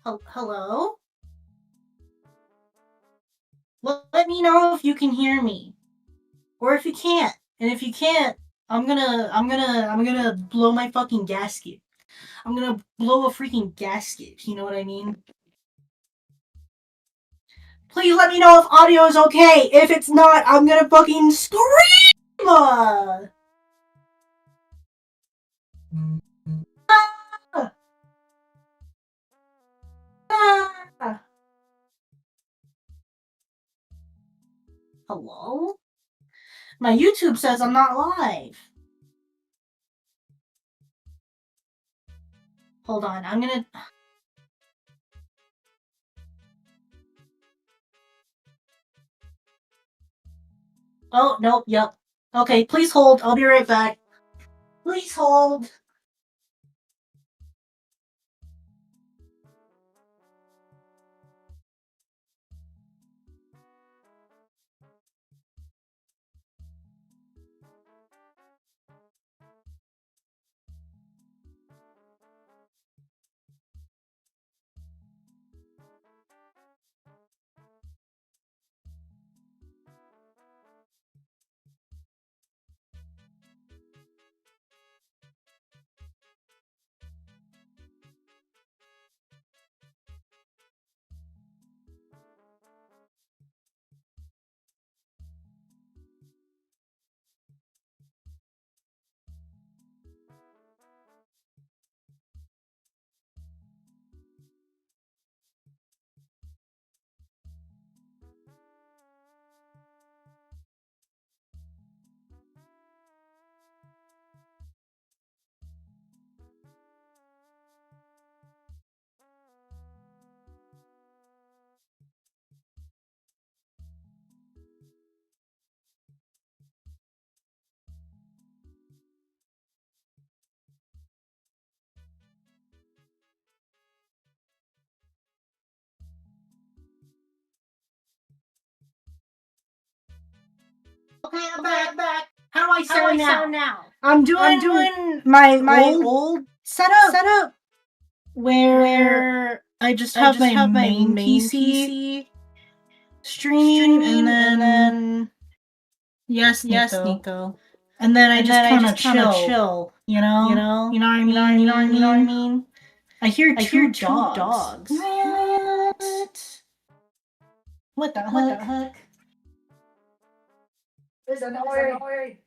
Hello? Let me know if you can hear me. Or if you can't. And if you can't, I'm gonna blow my fucking gasket. I'm gonna blow a freaking gasket, you know what I mean? Please let me know if audio is okay. If it's not, I'm gonna fucking scream! Ah! Ah! Hello? My YouTube says I'm not live. Hold on, I'm gonna... Oh, nope, yep. Okay, please hold. I'll be right back. Please hold. Okay, I'm back. How do I sound now? I'm doing my old setup where I just have my main PC streaming and then yes, Nico. And then I just kind of chill, you know what I mean? You know what I mean? I hear two dogs. What the heck? Is that noise?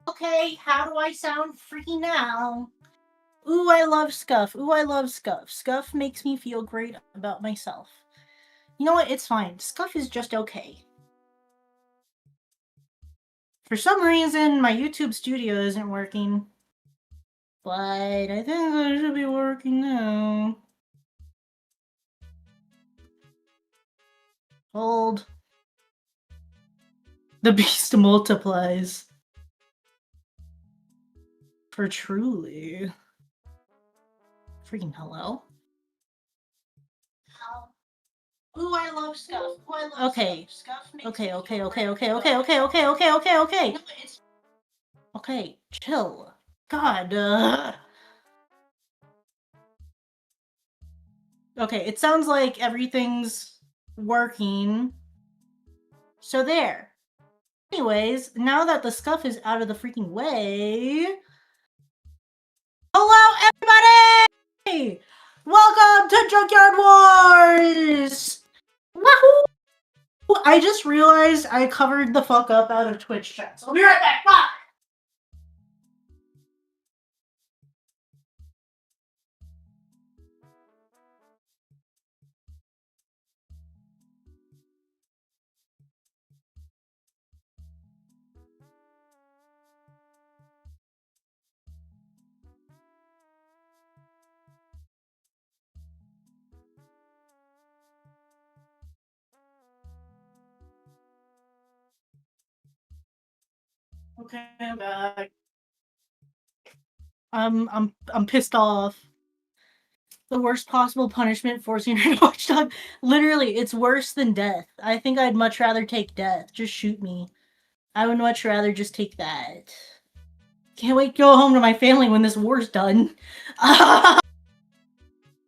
Okay, how do I sound freaking now? Ooh, I love Scuff. Ooh, I love Scuff. Scuff makes me feel great about myself. You know what? It's fine. Scuff is just okay. For some reason, my YouTube studio isn't working. But I think it should be working now. Hold. The beast multiplies. For truly. Freaking hello? Ooh, I love Scuff. Ooh, I love okay. Scuff. Okay. Okay, chill. God. Okay, it sounds like everything's working. So there. Anyways, now that the Scuff is out of the freaking way... Hello, everybody! Welcome to Junkyard Wars! Wahoo! I just realized I covered the fuck up out of Twitch chat, so I'll be right back. Bye! Okay, I'm back. I'm pissed off. The worst possible punishment, forcing her to watch dog. Literally, it's worse than death. I think I'd much rather take death. Just shoot me. I would much rather just take that. Can't wait to go home to my family when this war's done.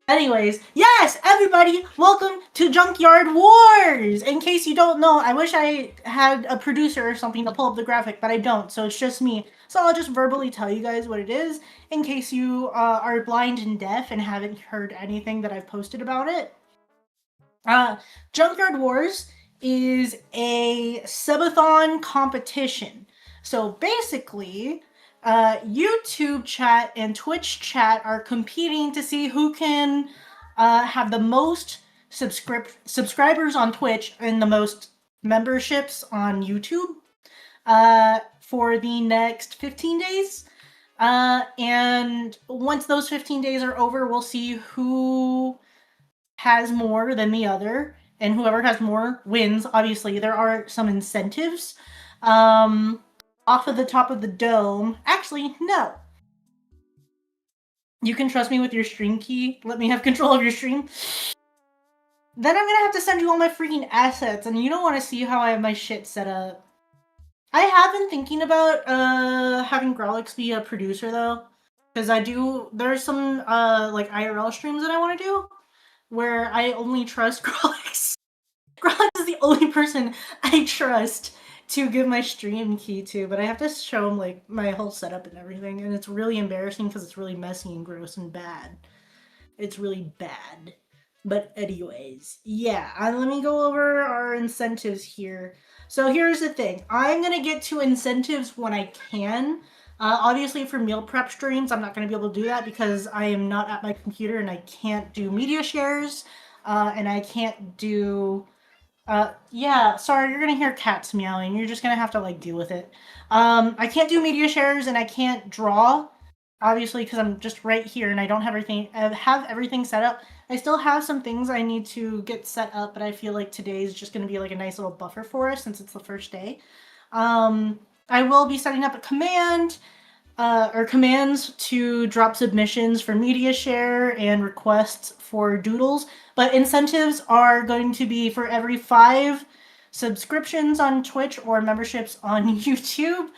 Anyways, yes, everybody, welcome to Junkyard Wars! In case you don't know, I wish I had a producer or something to pull up the graphic, but I don't, so it's just me. So I'll just verbally tell you guys what it is, in case you are blind and deaf and haven't heard anything that I've posted about it. Junkyard Wars is a subathon competition. So basically, YouTube chat and Twitch chat are competing to see who can have the most subscribers on Twitch and the most memberships on YouTube for the next 15 days. And once those 15 days are over, we'll see who has more than the other, and whoever has more wins. Obviously, there are some incentives. Off of the top of the dome. Actually, no. You can trust me with your stream key. Let me have control of your stream. Then I'm gonna have to send you all my freaking assets, and you don't want to see how I have my shit set up. I have been thinking about having Grolix be a producer though, because there's some like IRL streams that I want to do where I only trust Grolix. Grolix is the only person I trust to give my stream key to, but I have to show him like my whole setup and everything, and it's really embarrassing because it's really messy and gross and bad. It's really bad. But anyways, yeah, let me go over our incentives here. So here's the thing. I'm going to get to incentives when I can. Obviously for meal prep streams, I'm not going to be able to do that because I am not at my computer and I can't do media shares. And I can't do... yeah, sorry, you're gonna hear cats meowing. You're just gonna have to, like, deal with it. I can't do media shares and I can't draw, obviously, because I'm just right here and I don't have everything set up. I still have some things I need to get set up, but I feel like today is just gonna be, like, a nice little buffer for us since it's the first day. I will be setting up a command, or commands to drop submissions for media share and requests for doodles, but incentives are going to be for every 5 subscriptions on Twitch or memberships on YouTube.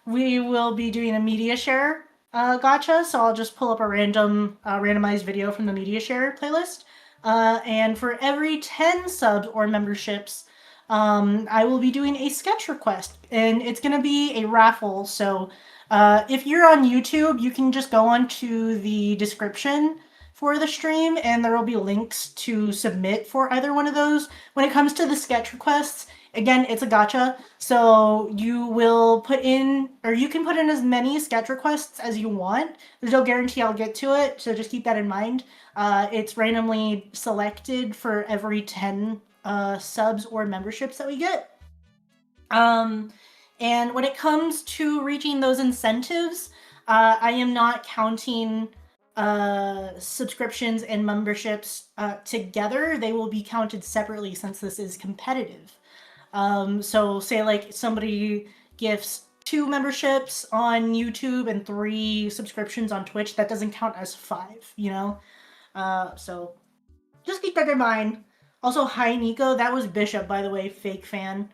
We will be doing a media share gotcha, so I'll just pull up a randomized video from the media share playlist. And for every 10 subs or memberships, I will be doing a sketch request, and it's going to be a raffle. So if you're on YouTube, you can just go onto the description for the stream, and there will be links to submit for either one of those. When it comes to the sketch requests, again, it's a gotcha. So you will put in, or you can put in as many sketch requests as you want. There's no guarantee I'll get to it, so just keep that in mind. It's randomly selected for every 10 subs or memberships that we get. And when it comes to reaching those incentives, I am not counting subscriptions and memberships together. They will be counted separately since this is competitive. So say like somebody gifts 2 memberships on YouTube and 3 subscriptions on Twitch, that doesn't count as 5, you know? So just keep that in mind. Also, hi Nico, that was Bishop, by the way, fake fan.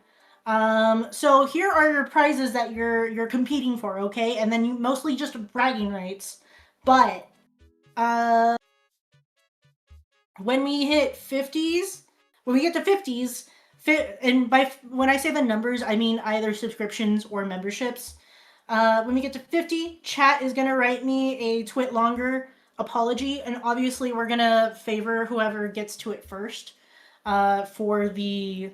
So here are your prizes that you're competing for, okay? And then you mostly just bragging rights. But when we hit 50s, when we get to 50s, and when I say the numbers, I mean either subscriptions or memberships. When we get to 50, chat is gonna write me a twit longer apology, and obviously we're gonna favor whoever gets to it first. For the...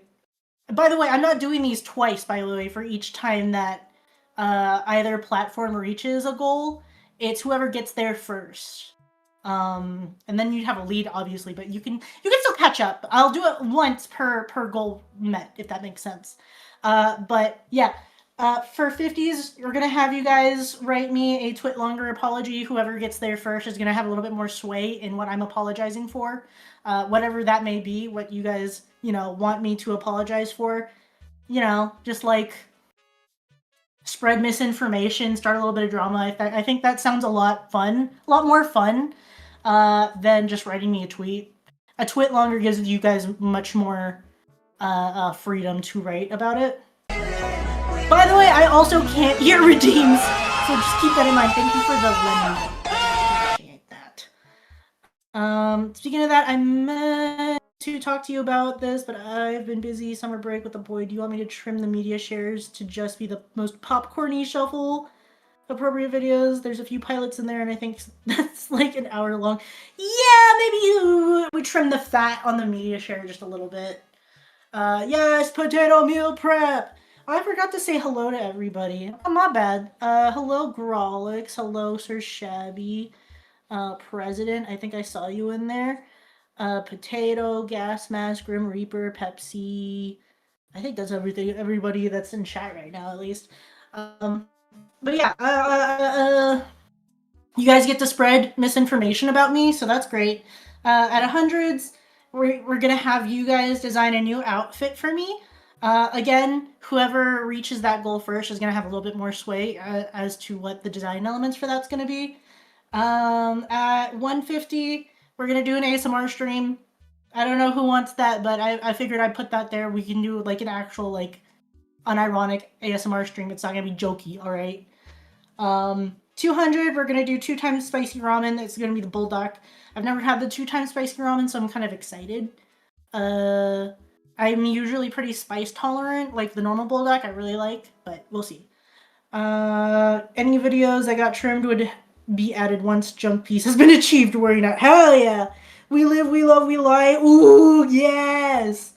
By the way, I'm not doing these twice, by the way, for each time that either platform reaches a goal. It's whoever gets there first. And then you'd have a lead, obviously, but you can still catch up. I'll do it once per goal met, if that makes sense. But yeah, for 50s, we're gonna have you guys write me a twit longer apology. Whoever gets there first is gonna have a little bit more sway in what I'm apologizing for, whatever that may be. What you guys want me to apologize for, just like spread misinformation, start a little bit of drama. I think that sounds a lot more fun than just writing me a tweet. A tweet longer gives you guys much more freedom to write about it. By the way, I also can't hear redeems, so just keep that in mind. Thank you for the lemon. Appreciate that. Speaking of that, I meant to talk to you about this, but I've been busy summer break with the boy. Do you want me to trim the media shares to just be the most popcorny shuffle appropriate videos? There's a few pilots in there, and I think that's like an hour long. Yeah, maybe you would trim the fat on the media share just a little bit. Yes, potato meal prep. Oh, I forgot to say hello to everybody. Oh, my bad. Hello, Grolix. Hello, Sir Shabby. President, I think I saw you in there. Potato, Gas Mask, Grim Reaper, Pepsi. I think that's everybody that's in chat right now, at least. But yeah, you guys get to spread misinformation about me, so that's great. At 100s, we're gonna have you guys design a new outfit for me. Again, whoever reaches that goal first is gonna have a little bit more sway as to what the design elements for that's gonna be. At 150, we're gonna do an ASMR stream. I don't know who wants that, but I figured I'd put that there. We can do like an actual like unironic ASMR stream. It's not gonna be jokey, all right? 200, we're gonna do 2 times spicy ramen. It's gonna be the bulldog. I've never had the 2 times spicy ramen, so I'm kind of excited. I'm usually pretty spice tolerant, like the normal bulldog I really like, but we'll see. Any videos that got trimmed would be added once junk piece has been achieved. Worry not. Hell yeah! We live, we love, we lie. Ooh, yes!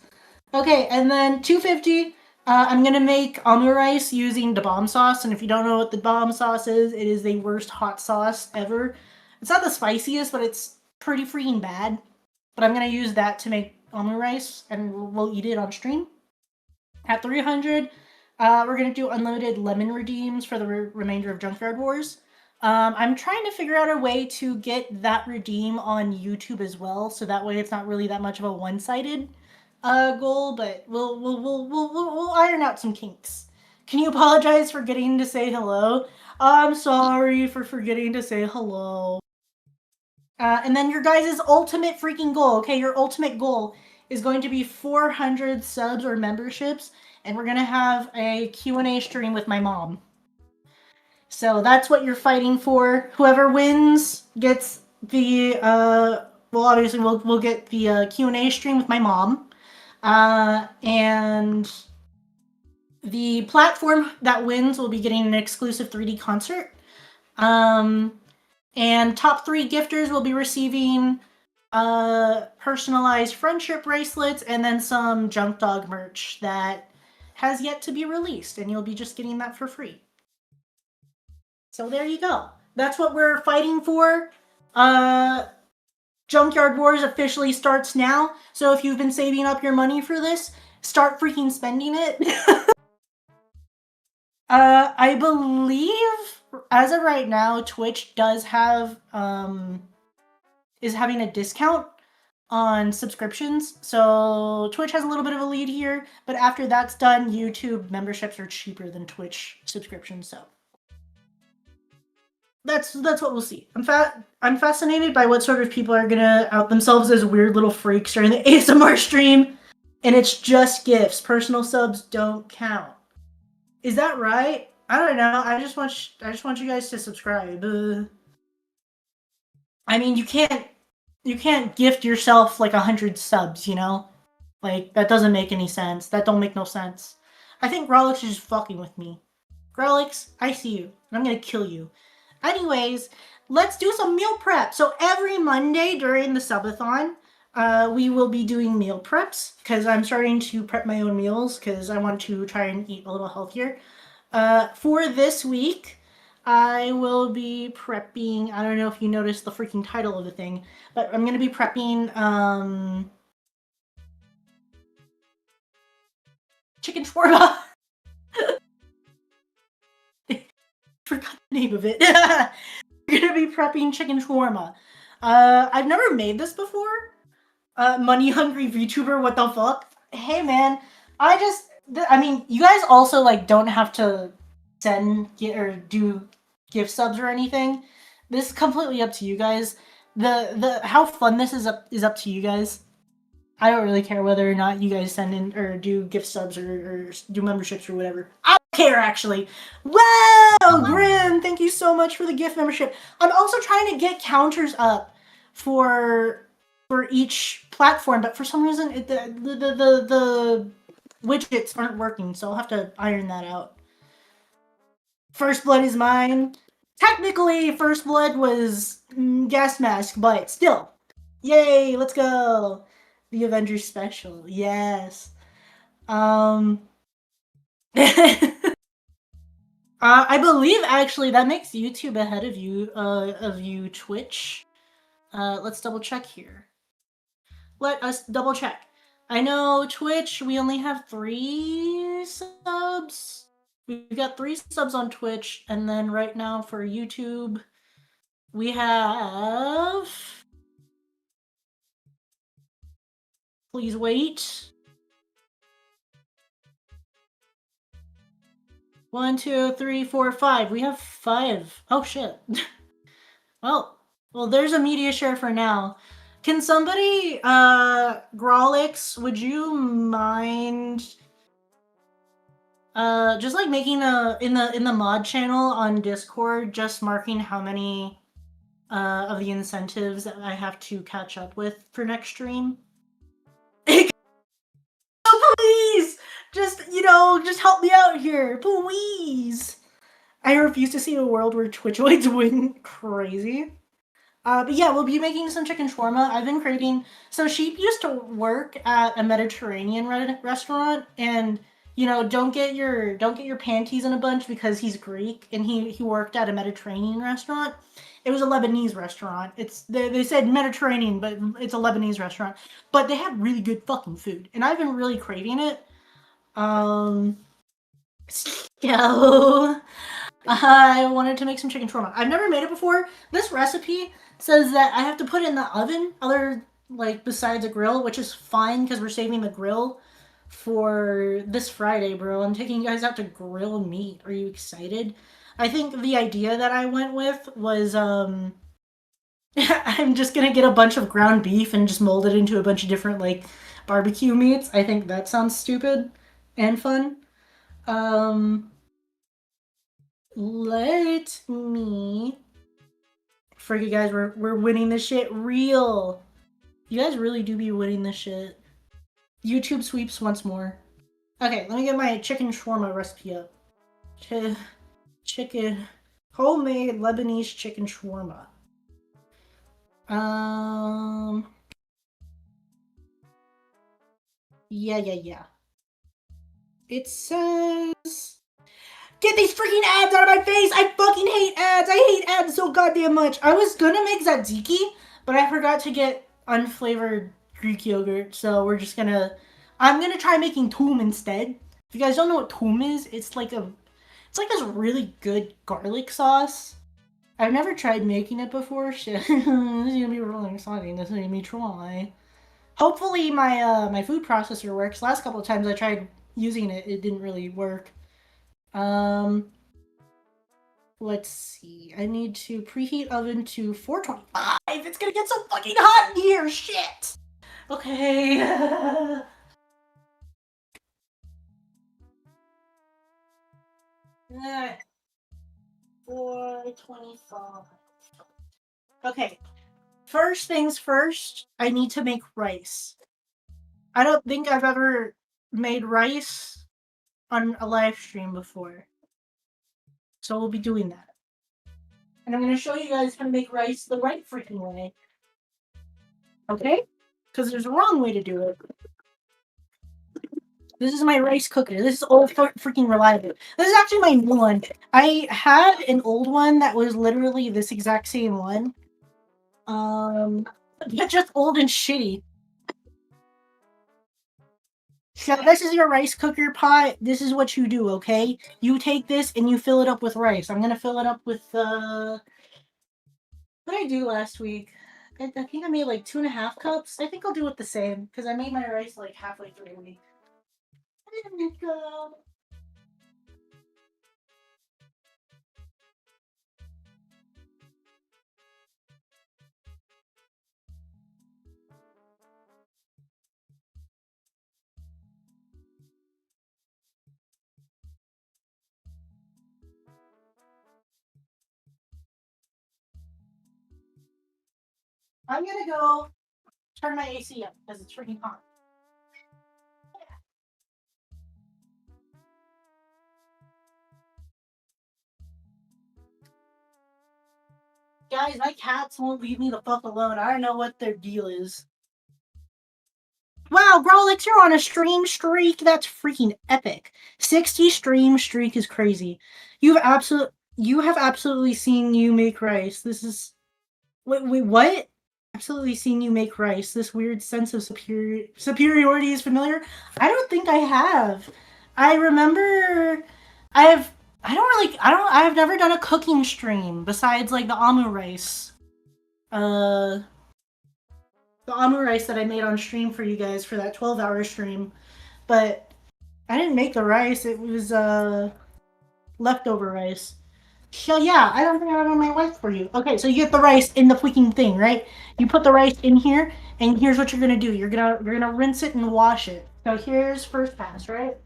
Okay, and then 250, I'm gonna make omu rice using the bomb sauce, and if you don't know what the bomb sauce is, it is the worst hot sauce ever. It's not the spiciest, but it's pretty freaking bad. But I'm gonna use that to make omu rice, and we'll eat it on stream. At 300, we're gonna do unlimited lemon redeems for the remainder of Junkyard Wars. I'm trying to figure out a way to get that redeem on YouTube as well, so that way it's not really that much of a one-sided goal, but we'll iron out some kinks. Can you apologize for getting to say hello? I'm sorry for forgetting to say hello. And then your guys' ultimate freaking goal, okay? Your ultimate goal is going to be 400 subs or memberships, and we're gonna have a Q&A stream with my mom. So that's what you're fighting for. Whoever wins gets the, well, obviously we'll get the Q&A stream with my mom. And the platform that wins will be getting an exclusive 3D concert. And top 3 gifters will be receiving personalized friendship bracelets and then some Junkdoq merch that has yet to be released, and you'll be just getting that for free. So there you go. That's what we're fighting for. Junkyard Wars officially starts now, so if you've been saving up your money for this, start freaking spending it. I believe, as of right now, Twitch does have, is having a discount on subscriptions, so Twitch has a little bit of a lead here, but after that's done, YouTube memberships are cheaper than Twitch subscriptions, so that's what we'll see. I'm fascinated by what sort of people are gonna out themselves as weird little freaks during the ASMR stream, and it's just gifts. Personal subs don't count. Is that right? I don't know. I just want you guys to subscribe. I mean, you can't gift yourself like 100 subs, you know? Like, that doesn't make any sense. That don't make no sense. I think Grolix is just fucking with me. Grolix, I see you, and I'm gonna kill you. Anyways, let's do some meal prep. So every Monday during the subathon, we will be doing meal preps, because I'm starting to prep my own meals, because I want to try and eat a little healthier. For this week, I will be prepping, I don't know if you noticed the freaking title of the thing, but I'm going to be prepping, chicken shawarma. Forgot the name of it. We're going to be prepping chicken shawarma. I've never made this before. Money hungry VTuber, what the fuck? Hey man, I mean, you guys also like don't have to or do gift subs or anything. This is completely up to you guys. The how fun this is up to you guys. I don't really care whether or not you guys send in or do gift subs or do memberships or whatever. I don't care actually. Wow, Grim, thank you so much for the gift membership. I'm also trying to get counters up for each platform, but for some reason the widgets aren't working, so I'll have to iron that out. First Blood is mine. Technically, First Blood was Gas Mask, but still. Yay, let's go. The Avengers special, yes. I believe actually that makes YouTube ahead of you Twitch. Let's double check here. Let us double check. I know Twitch, we only have 3 subs. We've got 3 subs on Twitch, and then right now for YouTube, we have... Please wait. 1, 2, 3, 4, 5. We have 5. Oh shit. Well, there's a media share for now. Can somebody, Grawlix, would you mind, just like making in the mod channel on Discord, just marking how many, of the incentives that I have to catch up with for next stream? Oh, please! Just help me out here, please! I refuse to see a world where Twitchoids win crazy. But yeah, we'll be making some chicken shawarma. I've been craving. So Sheep used to work at a Mediterranean restaurant, and don't get your panties in a bunch because he's Greek, and he worked at a Mediterranean restaurant. It was a Lebanese restaurant. They said Mediterranean, but it's a Lebanese restaurant. But they had really good fucking food, and I've been really craving it. So I wanted to make some chicken shawarma. I've never made it before. This recipe says that I have to put it in the oven, besides a grill, which is fine because we're saving the grill for this Friday, bro. I'm taking you guys out to grill meat. Are you excited? I think the idea that I went with was, I'm just gonna get a bunch of ground beef and just mold it into a bunch of different, barbecue meats. I think that sounds stupid and fun. Let me... Frig you guys, we're winning this shit real. You guys really do be winning this shit. YouTube sweeps once more. Okay, let me get my chicken shawarma recipe up. Chicken... Homemade Lebanese chicken shawarma. Yeah. It says... Get these freaking ads out of my face! I fucking hate ads! I hate ads so goddamn much! I was gonna make tzatziki, but I forgot to get unflavored Greek yogurt, so we're just gonna... I'm gonna try making toum instead. If you guys don't know what toum is, it's like this really good garlic sauce. I've never tried making it before. Shit. This is gonna be really exciting. This is gonna be try. Hopefully my food processor works. Last couple of times I tried using it, it didn't really work. Let's see. I need to preheat oven to 425. It's gonna get so fucking hot in here. Shit. Okay. 425. Okay. First things first, I need to make rice. I don't think I've ever made rice on a live stream before. So we'll be doing that. And I'm going to show you guys how to make rice the right freaking way. Okay? Because there's a wrong way to do it. This is my rice cooker. This is old freaking reliable. This is actually my new one. I had an old one that was literally this exact same one. But just old and shitty. So this is your rice cooker pot. This is what you do, okay? You take this and you fill it up with rice. I'm gonna fill it up with, what did I do last week? I think I made like 2.5 cups. I think I'll do it the same, because I made my rice like halfway through the week. There we go. I'm gonna go turn my AC up because it's freaking hot. Guys, my cats won't leave me the fuck alone. I don't know what their deal is. Wow, Grolix, you're on a stream streak. That's freaking epic. 60 stream streak is crazy. You have absolutely seen you make rice. This is wait, what? Absolutely seen you make rice. This weird sense of superiority is familiar. I don't think I have. I remember I've never done a cooking stream besides like the amu rice. Uh the amu rice that I made on stream for you guys for that 12-hour stream. But I didn't make the rice. It was leftover rice. So yeah, I don't think I have my rice for you. Okay, so you get the rice in the freaking thing, right? You put the rice in here, and here's what you're gonna do. You're gonna rinse it and wash it. So here's first pass, right?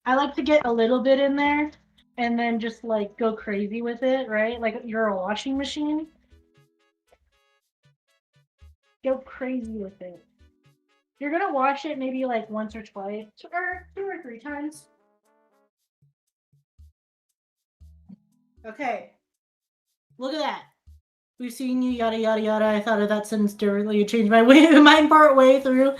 I like to get a little bit in there, and then just like go crazy with it, right? Like you're a washing machine. Go crazy with it. You're gonna wash it maybe like once or twice, or 2 or 3 times. Okay. Look at that. We've seen you, yada yada yada. I thought of that sentence differently. You changed my mind part way through.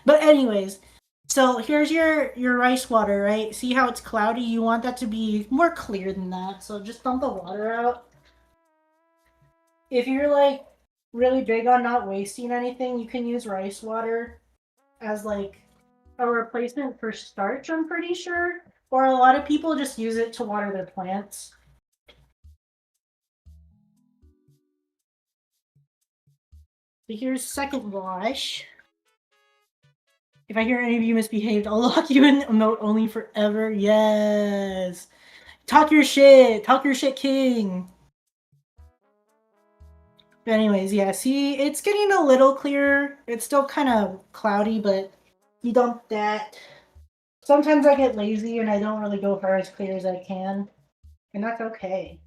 But anyways, so here's your rice water, right? See how it's cloudy? You want that to be more clear than that. So just dump the water out. If you're like really big on not wasting anything, you can use rice water as like a replacement for starch, I'm pretty sure. Or a lot of people just use it to water their plants. So here's second wash. If I hear any of you misbehaved, I'll lock you in emote only forever. Yes. Talk your shit. Talk your shit, king. But anyways, yeah, see, it's getting a little clearer. It's still kind of cloudy, but you dump that. Sometimes I get lazy and I don't really go for as clear as I can. And that's okay.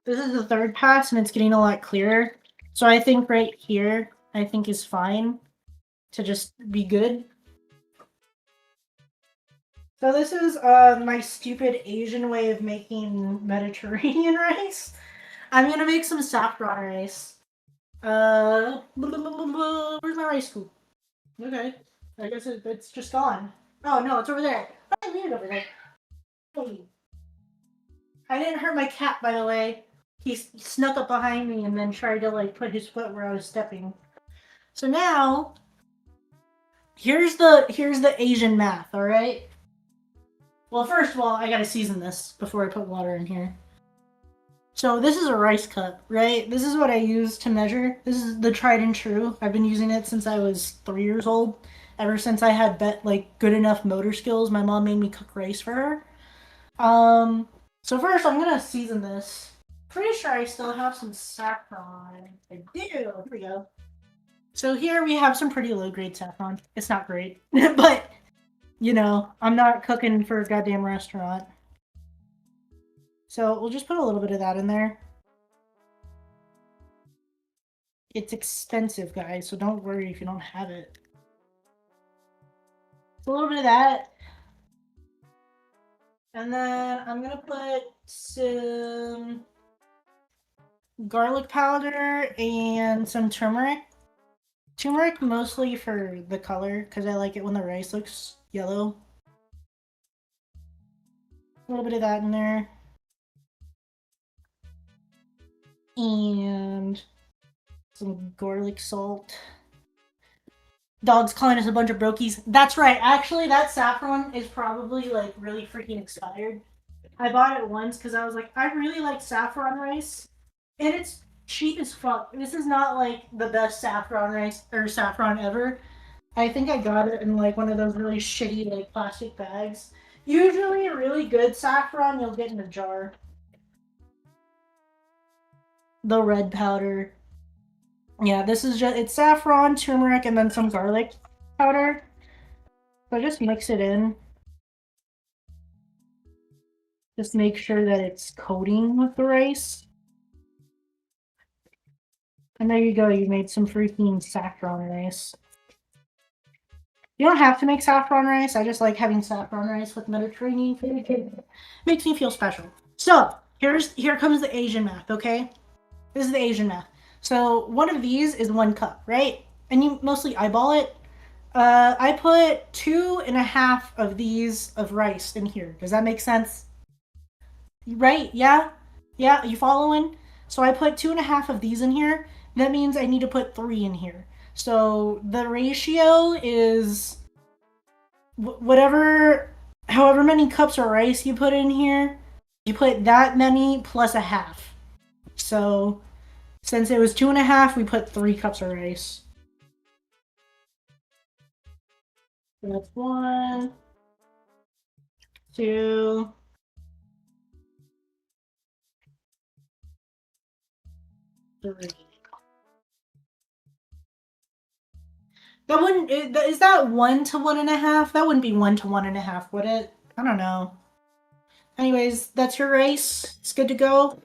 This is the third pass and it's getting a lot clearer. So I think right here, I think is fine to just be good. So this is my stupid Asian way of making Mediterranean rice. I'm gonna make some saffron rice. Where's my rice scoop? Okay, I guess it's just gone. Oh no, it's over there. I leave it over there. Hey. I didn't hurt my cat, by the way. He snuck up behind me and then tried to like put his foot where I was stepping. So now, here's the Asian math. All right. Well, first of all, I gotta season this before I put water in here. So this is a rice cup, right? This is what I use to measure. This is the tried and true. I've been using it since I was 3 years old. Ever since I had good enough motor skills, my mom made me cook rice for her. So first I'm gonna season this. Pretty sure I still have some saffron. I do. Here we go. So here we have some pretty low grade saffron. It's not great, but you know, I'm not cooking for a goddamn restaurant. So we'll just put a little bit of that in there. It's expensive, guys, so don't worry if you don't have it. So a little bit of that. And then I'm gonna put some garlic powder and some turmeric. Turmeric mostly for the color, because I like it when the rice looks yellow. A little bit of that in there. And some garlic salt. Dog's calling us a bunch of brokies. That's right. Actually, that saffron is probably like really freaking expired. I bought it once because I was like, I really like saffron rice. And it's cheap as fuck. This is not like the best saffron rice or saffron ever. I think I got it in like one of those really shitty like plastic bags. Usually a really good saffron you'll get in a jar. The red powder. Yeah, this is just, it's saffron, turmeric, and then some garlic. powder. So just mix it in. Just make sure that it's coating with the rice. And there you go, you made some freaking saffron rice. You don't have to make saffron rice. I just like having saffron rice with Mediterranean food. It makes me feel special. So here comes the Asian math, okay? This is the Asian math. So one of these is 1 cup, right? And you mostly eyeball it. I put 2.5 of these of rice in here. Does that make sense? Right? Yeah? Yeah, you following? So I put 2.5 of these in here. That means I need to put 3 in here. So the ratio is however many cups of rice you put in here, you put that many plus a half. So since it was 2.5, we put 3 cups of rice. So that's 1, 2, 3. That wouldn't, is that 1 to 1.5? That wouldn't be 1 to 1.5, would it? I don't know. Anyways, that's your rice. It's good to go.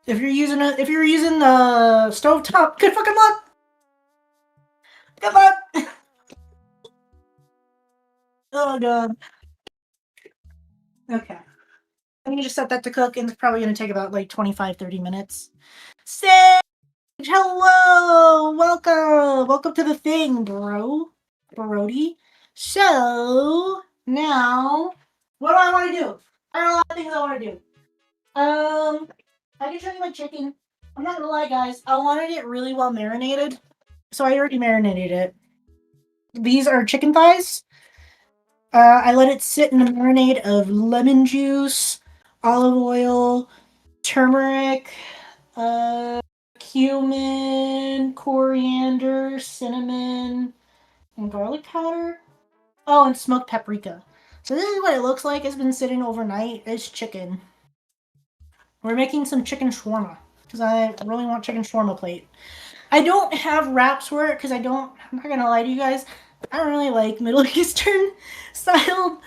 If you're using the stovetop, good fucking luck. Good luck. Oh god. Okay. I'm gonna just set that to cook, and it's probably gonna take about like 25-30 minutes. Sage, hello, welcome to the thing, Brody. So now, what do I want to do? I have a lot of things I want to do. I can show you my chicken. I'm not gonna lie, guys. I wanted it really well marinated, so I already marinated it. These are chicken thighs. I let it sit in a marinade of lemon juice, olive oil, turmeric, cumin, coriander, cinnamon, and garlic powder. Oh, and smoked paprika. So this is what it looks like. It's been sitting overnight. It's chicken. We're making some chicken shawarma because I really want chicken shawarma plate. I don't have wraps for it because I'm not gonna lie to you guys. I don't really like Middle Eastern style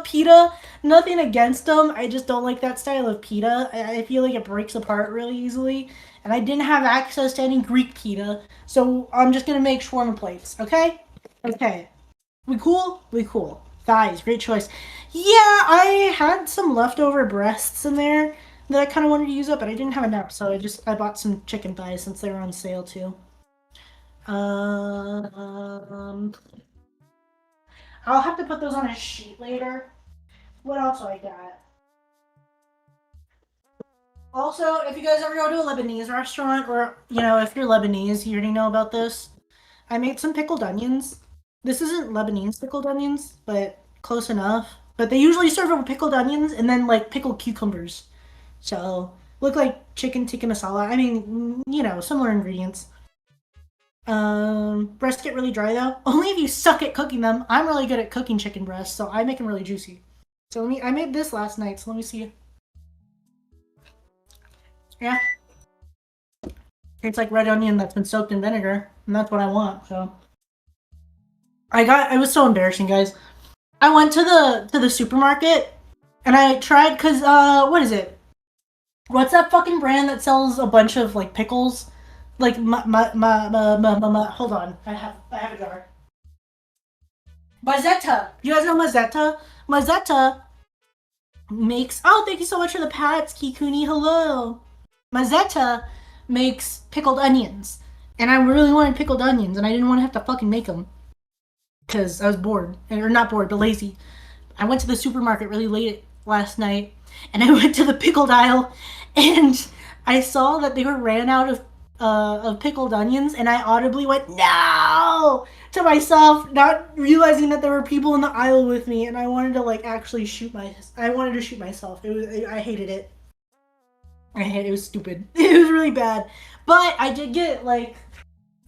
pita. Nothing against them. I just don't like that style of pita. I feel like it breaks apart really easily. And I didn't have access to any Greek pita. So I'm just going to make shawarma plates. Okay? Okay. We cool? We cool. Thighs. Great choice. Yeah, I had some leftover breasts in there that I kind of wanted to use up, but I didn't have enough. So I bought some chicken thighs since they were on sale too. I'll have to put those on a sheet later. What else do I got? Also, if you guys ever go to a Lebanese restaurant, or, if you're Lebanese, you already know about this. I made some pickled onions. This isn't Lebanese pickled onions, but close enough. But they usually serve it with pickled onions and then, like, pickled cucumbers. So, look like chicken tikka masala. I mean, similar ingredients. Breasts get really dry though. Only if you suck at cooking them. I'm really good at cooking chicken breasts, so I make them really juicy. So I made this last night, so let me see. Yeah. It's like red onion that's been soaked in vinegar, and that's what I want, so. It was so embarrassing, guys. I went to the supermarket, and I tried, cause, what is it? What's that fucking brand that sells a bunch of, like, pickles? Like, hold on. I have a jar. Mazzetta. You guys know Mazzetta? Mazzetta makes, oh, thank you so much for the pats, Kikuni, hello. Mazzetta makes pickled onions. And I really wanted pickled onions, and I didn't want to have to fucking make them. Because I was bored. Or not bored, but lazy. I went to the supermarket really late last night, and I went to the pickled aisle, and I saw that they were ran out of pickled onions, and I audibly went, no! To myself, not realizing that there were people in the aisle with me, and I wanted to, like, actually I wanted to shoot myself. I hated it. It was stupid. It was really bad. But I did get, like,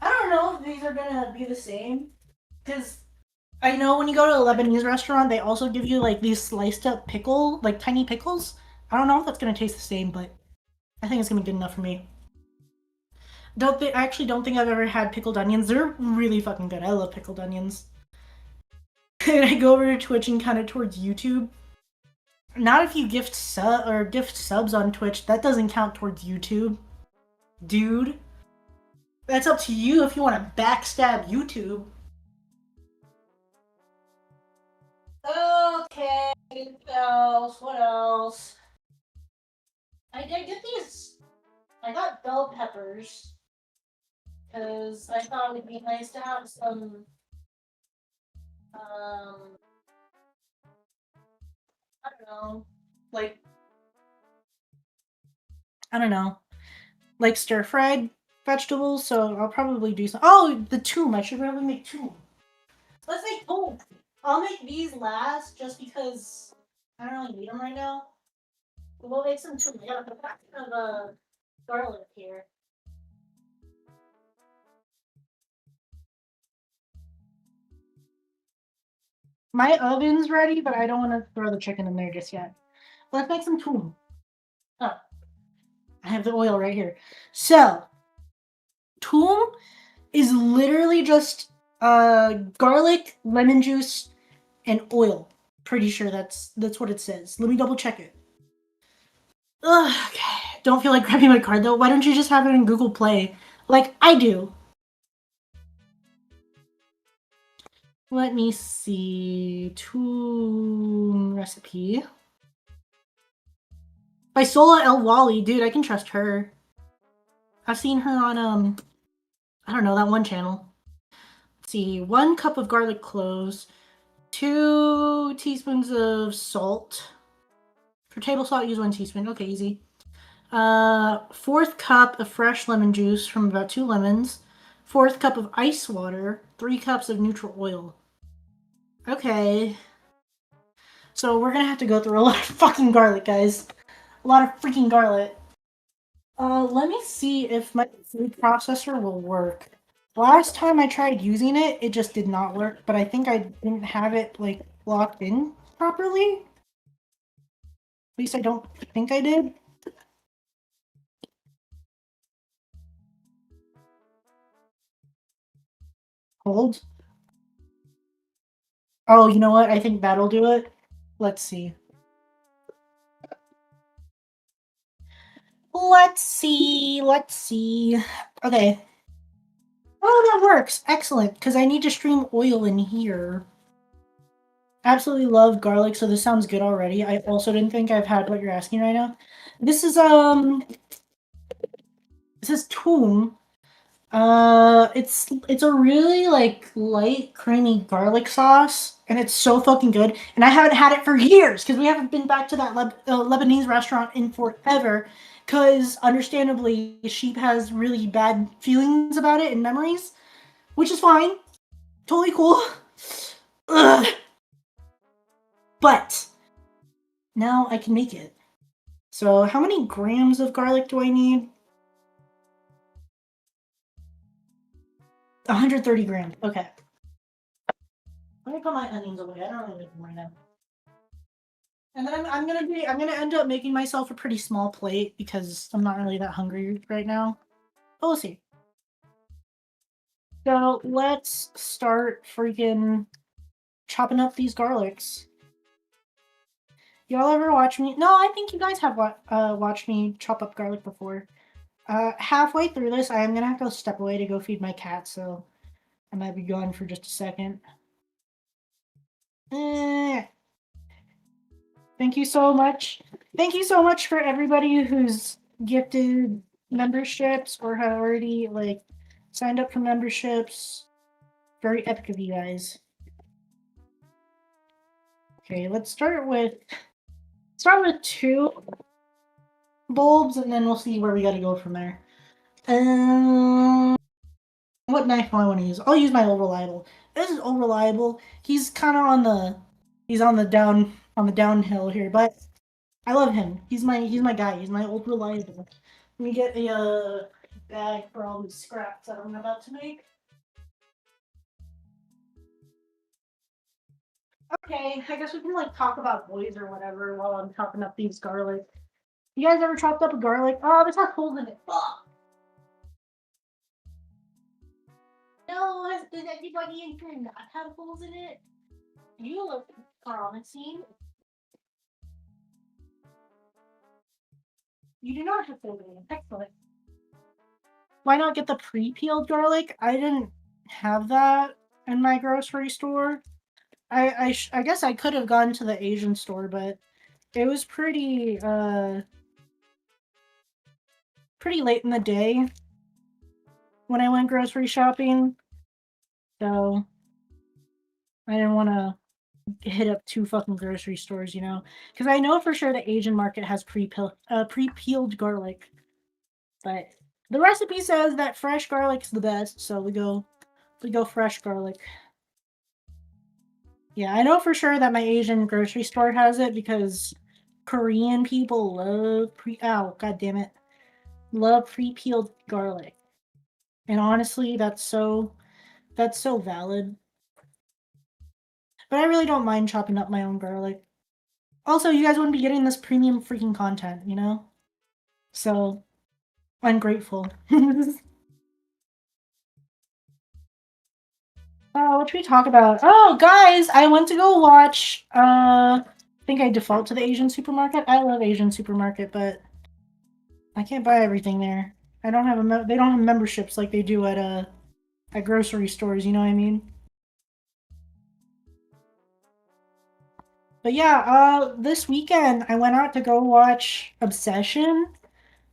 I don't know if these are gonna be the same. Because I know when you go to a Lebanese restaurant, they also give you, like, these sliced up like, tiny pickles. I don't know if that's gonna taste the same, but I think it's gonna be good enough for me. I actually don't think I've ever had pickled onions. They're really fucking good. I love pickled onions. And I go over to Twitch and kind of towards YouTube. Not if you gift subs on Twitch. That doesn't count towards YouTube, dude. That's up to you if you want to backstab YouTube. Okay, what else? What else? I did get these. I got bell peppers because I thought it would be nice to have some. I don't know, like I don't know, like stir fried vegetables. So I'll probably do some. Oh, the tomb. I should probably make tomb. Let's make tomb. I'll make these last just because I don't really need them right now. But we'll make some tomb. I got a pack of garlic here. My oven's ready, but I don't want to throw the chicken in there just yet. Let's make some tomb. Oh, I have the oil right here. So, tomb is literally just garlic, lemon juice, and oil. Pretty sure that's what it says. Let me double check it. Ugh, okay. Don't feel like grabbing my card though. Why don't you just have it in Google Play, like I do? Let me see. Tomb recipe by Sola El Wally. Dude, I can trust her. I've seen her on I don't know, that one channel. Let's see. 1 cup of garlic cloves, 2 teaspoons of salt. For table salt, use 1 teaspoon. Okay, easy. 1/4 cup of fresh lemon juice from about 2 lemons. 1/4 cup of ice water. 3 cups of neutral oil. Okay. So we're gonna have to go through a lot of fucking garlic, guys. A lot of freaking garlic. Let me see if my food processor will work. Last time I tried using it, it just did not work, but I think I didn't have it, like, locked in properly. At least I don't think I did. Hold. Oh, you know what? I think that'll do it. Let's see. Let's see. Let's see. Okay. Oh, that works. Excellent. Because I need to stream oil in here. Absolutely love garlic, so this sounds good already. I also didn't think I've had what you're asking right now. This is toom. It's a really like light, creamy garlic sauce, and it's so fucking good. And I haven't had it for years because we haven't been back to that Lebanese restaurant in forever. Because understandably, Sheep has really bad feelings about it and memories, which is fine, totally cool. Ugh. But now I can make it. So how many grams of garlic do I need? 130 grams. Okay. Let me put my onions away. I don't really need them right now. And then I'm gonna end up making myself a pretty small plate because I'm not really that hungry right now. But we'll see. So let's start freaking chopping up these garlics. Y'all ever watch me? No, I think you guys have watched me chop up garlic before. Halfway through this, I am gonna have to step away to go feed my cat, so I might be gone for just a second. Thank you so much. Thank you so much for everybody who's gifted memberships or have already like signed up for memberships. Very epic of you guys. Okay, let's start with 2 bulbs, and then we'll see where we gotta go from there. What knife do I want to use? I'll use my old reliable. This is old reliable. He's kind of on the downhill here, but I love him. He's my guy. He's my old reliable. Let me get a bag for all these scraps that I'm about to make. Okay, I guess we can like talk about boys or whatever while I'm chopping up these garlic. You guys ever chopped up a garlic? Oh, this has holes in it. Ugh. No, does anybody in here not have holes in it? You look promising. You do not have holes in it. Excellent. Why not get the pre-peeled garlic? I didn't have that in my grocery store. I guess I could have gone to the Asian store, but it was pretty late in the day when I went grocery shopping, so I didn't want to hit up 2 fucking grocery stores, you know? Because I know for sure the Asian market has pre-peeled garlic, but the recipe says that fresh garlic's the best, so we go fresh garlic. Yeah, I know for sure that my Asian grocery store has it because Korean people love god damn it. Love pre-peeled garlic. And honestly, that's so valid. But I really don't mind chopping up my own garlic. Also, you guys wouldn't be getting this premium freaking content, you know? So, ungrateful. What should we talk about? Oh, guys, I went to go watch, I think I default to the Asian supermarket. I love Asian supermarket, but I can't buy everything there. I don't have they don't have memberships like they do at grocery stores, you know what I mean? But yeah, this weekend I went out to go watch Obsession.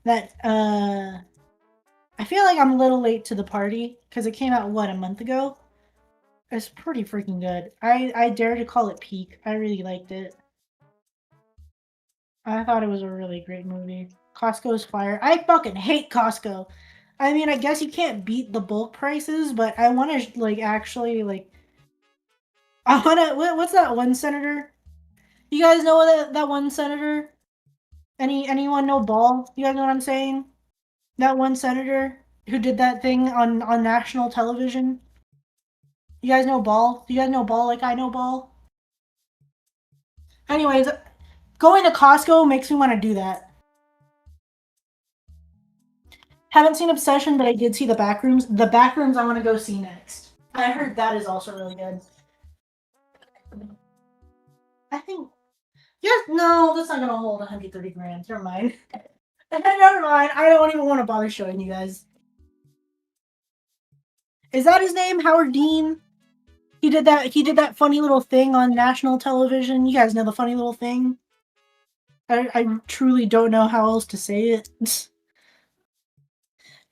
That I feel like I'm a little late to the party because it came out what, a month ago? It's pretty freaking good. I dare to call it peak. I really liked it. I thought it was a really great movie. Costco's fire. I fucking hate Costco. I mean, I guess you can't beat the bulk prices, but I want to like actually like I want to what's that one senator? You guys know that one senator? Anyone know Ball? You guys know what I'm saying? That one senator who did that thing on national television? You guys know Ball? Do you guys know Ball like I know Ball? Anyways, going to Costco makes me want to do that. Haven't seen Obsession, but I did see The Backrooms. The Backrooms I want to go see next. I heard that is also really good. I think... Yes, no, that's not going to hold 130 grand. Never mind. Never mind. I don't even want to bother showing you guys. Is that his name? Howard Dean? He did that funny little thing on national television. You guys know the funny little thing? I truly don't know how else to say it.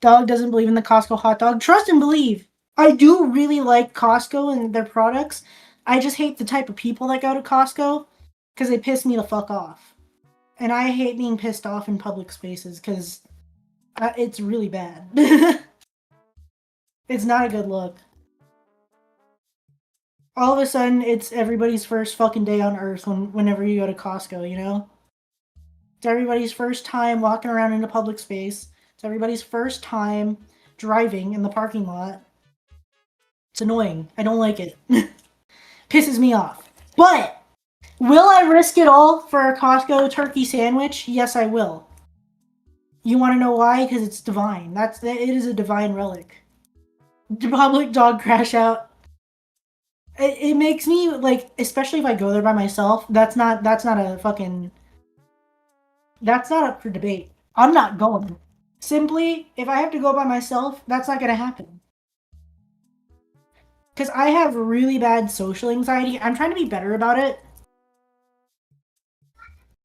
Dog doesn't believe in the Costco hot dog. Trust and believe. I do really like Costco and their products. I just hate the type of people that go to Costco because they piss me the fuck off. And I hate being pissed off in public spaces because it's really bad. It's not a good look. All of a sudden, it's everybody's first fucking day on Earth whenever you go to Costco, you know? It's everybody's first time walking around in a public space. It's everybody's first time driving in the parking lot. It's annoying. I don't like it. Pisses me off. But will I risk it all for a Costco turkey sandwich? Yes, I will. You want to know why? Because it's divine. It is a divine relic. Public dog crash out. It makes me like, especially if I go there by myself. That's not a fucking. That's not up for debate. I'm not going. Simply, if I have to go by myself, that's not gonna happen. Because I have really bad social anxiety. I'm trying to be better about it.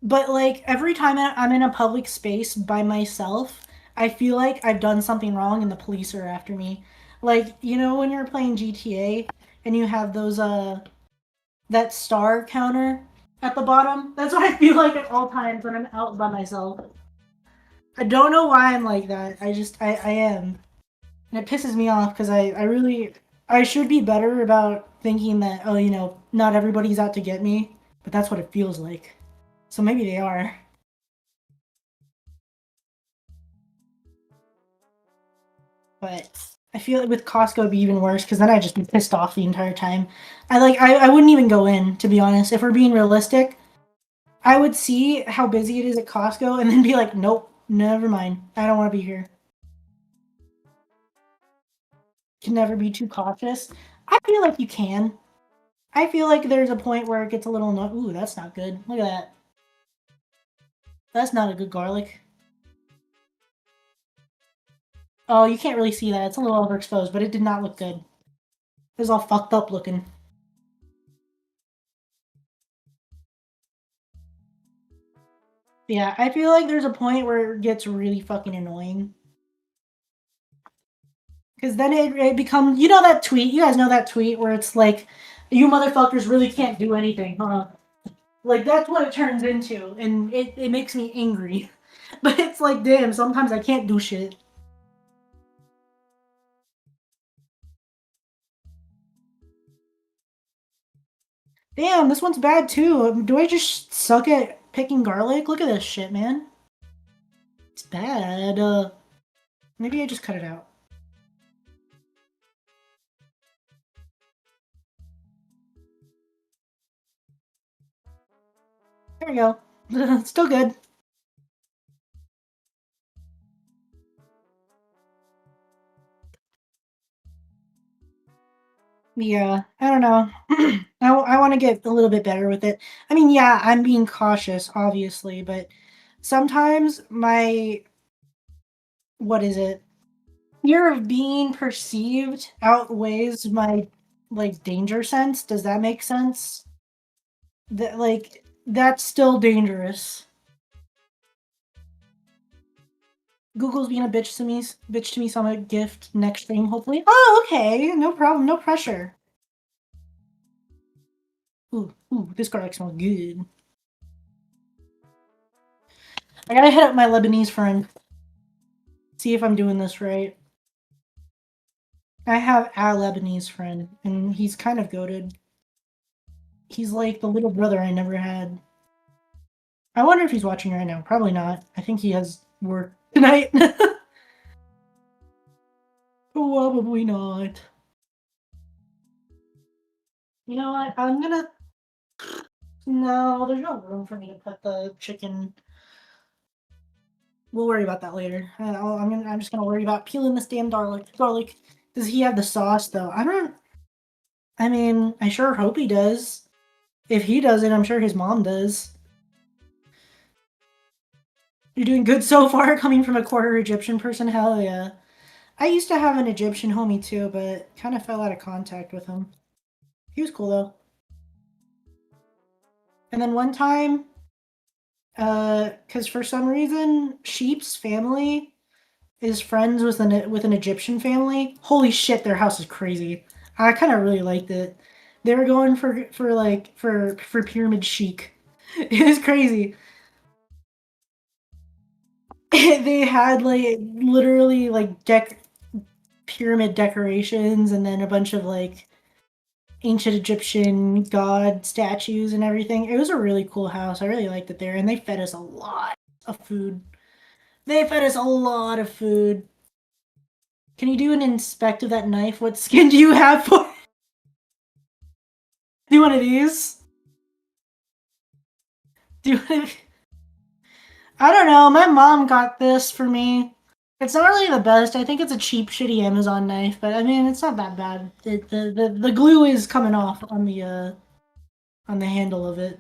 But, like, every time I'm in a public space by myself, I feel like I've done something wrong and the police are after me. Like, you know when you're playing GTA and you have those, that star counter at the bottom? That's what I feel like at all times when I'm out by myself. I don't know why I'm like that. I am. And it pisses me off because I should be better about thinking that, oh, you know, not everybody's out to get me, but that's what it feels like. So maybe they are. But I feel like with Costco it'd be even worse because then I'd just be pissed off the entire time. I wouldn't even go in, to be honest. If we're being realistic, I would see how busy it is at Costco and then be like, nope, never mind. I don't want to be here. can never be too cautious. I feel like you can. I feel like there's a point where it gets a little ooh, that's not good. Look at that. That's not a good garlic. Oh, you can't really see that. It's a little overexposed, but it did not look good. It was all fucked up looking. Yeah, I feel like there's a point where it gets really fucking annoying. Because then it becomes, you know that tweet, you guys know that tweet where it's like, you motherfuckers really can't do anything, huh? Like, that's what it turns into, and it makes me angry. But it's like, damn, sometimes I can't do shit. Damn, this one's bad too. Do I just suck at picking garlic? Look at this shit, man. It's bad. Maybe I just cut it out. There we go. Still good. Yeah, I don't know. I want to get a little bit better with it. I mean, yeah, I'm being cautious, obviously, but sometimes my, what is it? Fear of being perceived outweighs my, like, danger sense. Does that make sense? That, like, that's still dangerous. Google's being a bitch to me, so I'm gonna gift next stream, hopefully. Oh, okay, no problem, no pressure. Ooh, this garlic smells good. I gotta hit up my Lebanese friend. See if I'm doing this right. I have a Lebanese friend, and he's kind of goated. He's like the little brother I never had. I wonder if he's watching right now. Probably not. I think he has work tonight. Probably not. You know what? I'm gonna. No, there's no room for me to put the chicken. We'll worry about that later. I'm just gonna worry about peeling this damn garlic. Garlic. Does he have the sauce though? I don't. I mean, I sure hope he does. If he doesn't, I'm sure his mom does. You're doing good so far, coming from a quarter Egyptian person. Hell yeah. I used to have an Egyptian homie too, but kind of fell out of contact with him. He was cool though. And then one time, because for some reason, Sheep's family is friends with an Egyptian family. Holy shit, their house is crazy. I kind of really liked it. They were going for pyramid chic. It was crazy. They had like literally like pyramid decorations and then a bunch of like ancient Egyptian god statues and everything. It was a really cool house. I really liked it there, and they fed us a lot of food. They fed us a lot of food. Can you do an inspect of that knife? What skin do you have for? Do one of these? Do one I don't know. My mom got this for me. It's not really the best. I think it's a cheap, shitty Amazon knife, but I mean, it's not that bad. The glue is coming off on the handle of it.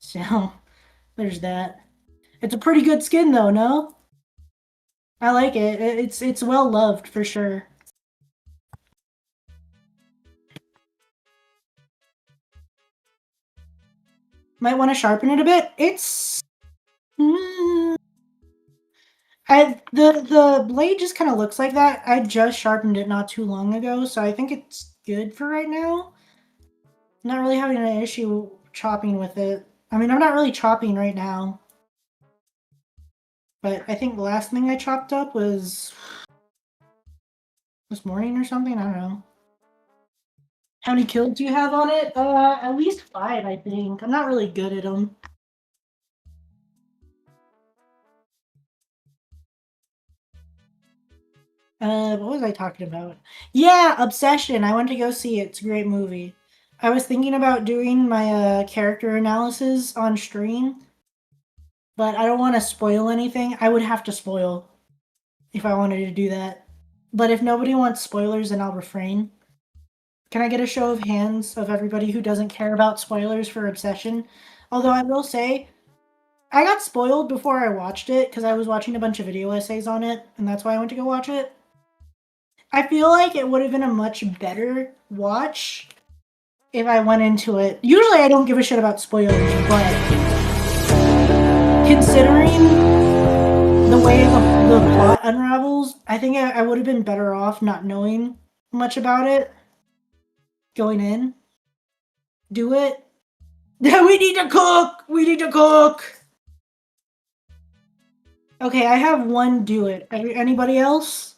So there's that. It's a pretty good skin though, no? I like it. It's well loved for sure. Might want to sharpen it a bit. It's the blade just kind of looks like that. I just sharpened it not too long ago, so I think it's good for right now. Not really having an issue chopping with it. I mean, I'm not really chopping right now. But I think the last thing I chopped up was this morning or something. I don't know. How many kills do you have on it? At least 5, I think. I'm not really good at them. What was I talking about? Yeah, Obsession. I went to go see it. It's a great movie. I was thinking about doing my character analysis on stream, but I don't want to spoil anything. I would have to spoil if I wanted to do that. But if nobody wants spoilers, then I'll refrain. Can I get a show of hands of everybody who doesn't care about spoilers for Obsession? Although I will say, I got spoiled before I watched it because I was watching a bunch of video essays on it, and that's why I went to go watch it. I feel like it would have been a much better watch if I went into it. Usually I don't give a shit about spoilers, but considering the way the plot unravels, I think I would have been better off not knowing much about it going in. Do it. We need to cook! We need to cook! Okay, I have one do it. Anybody else?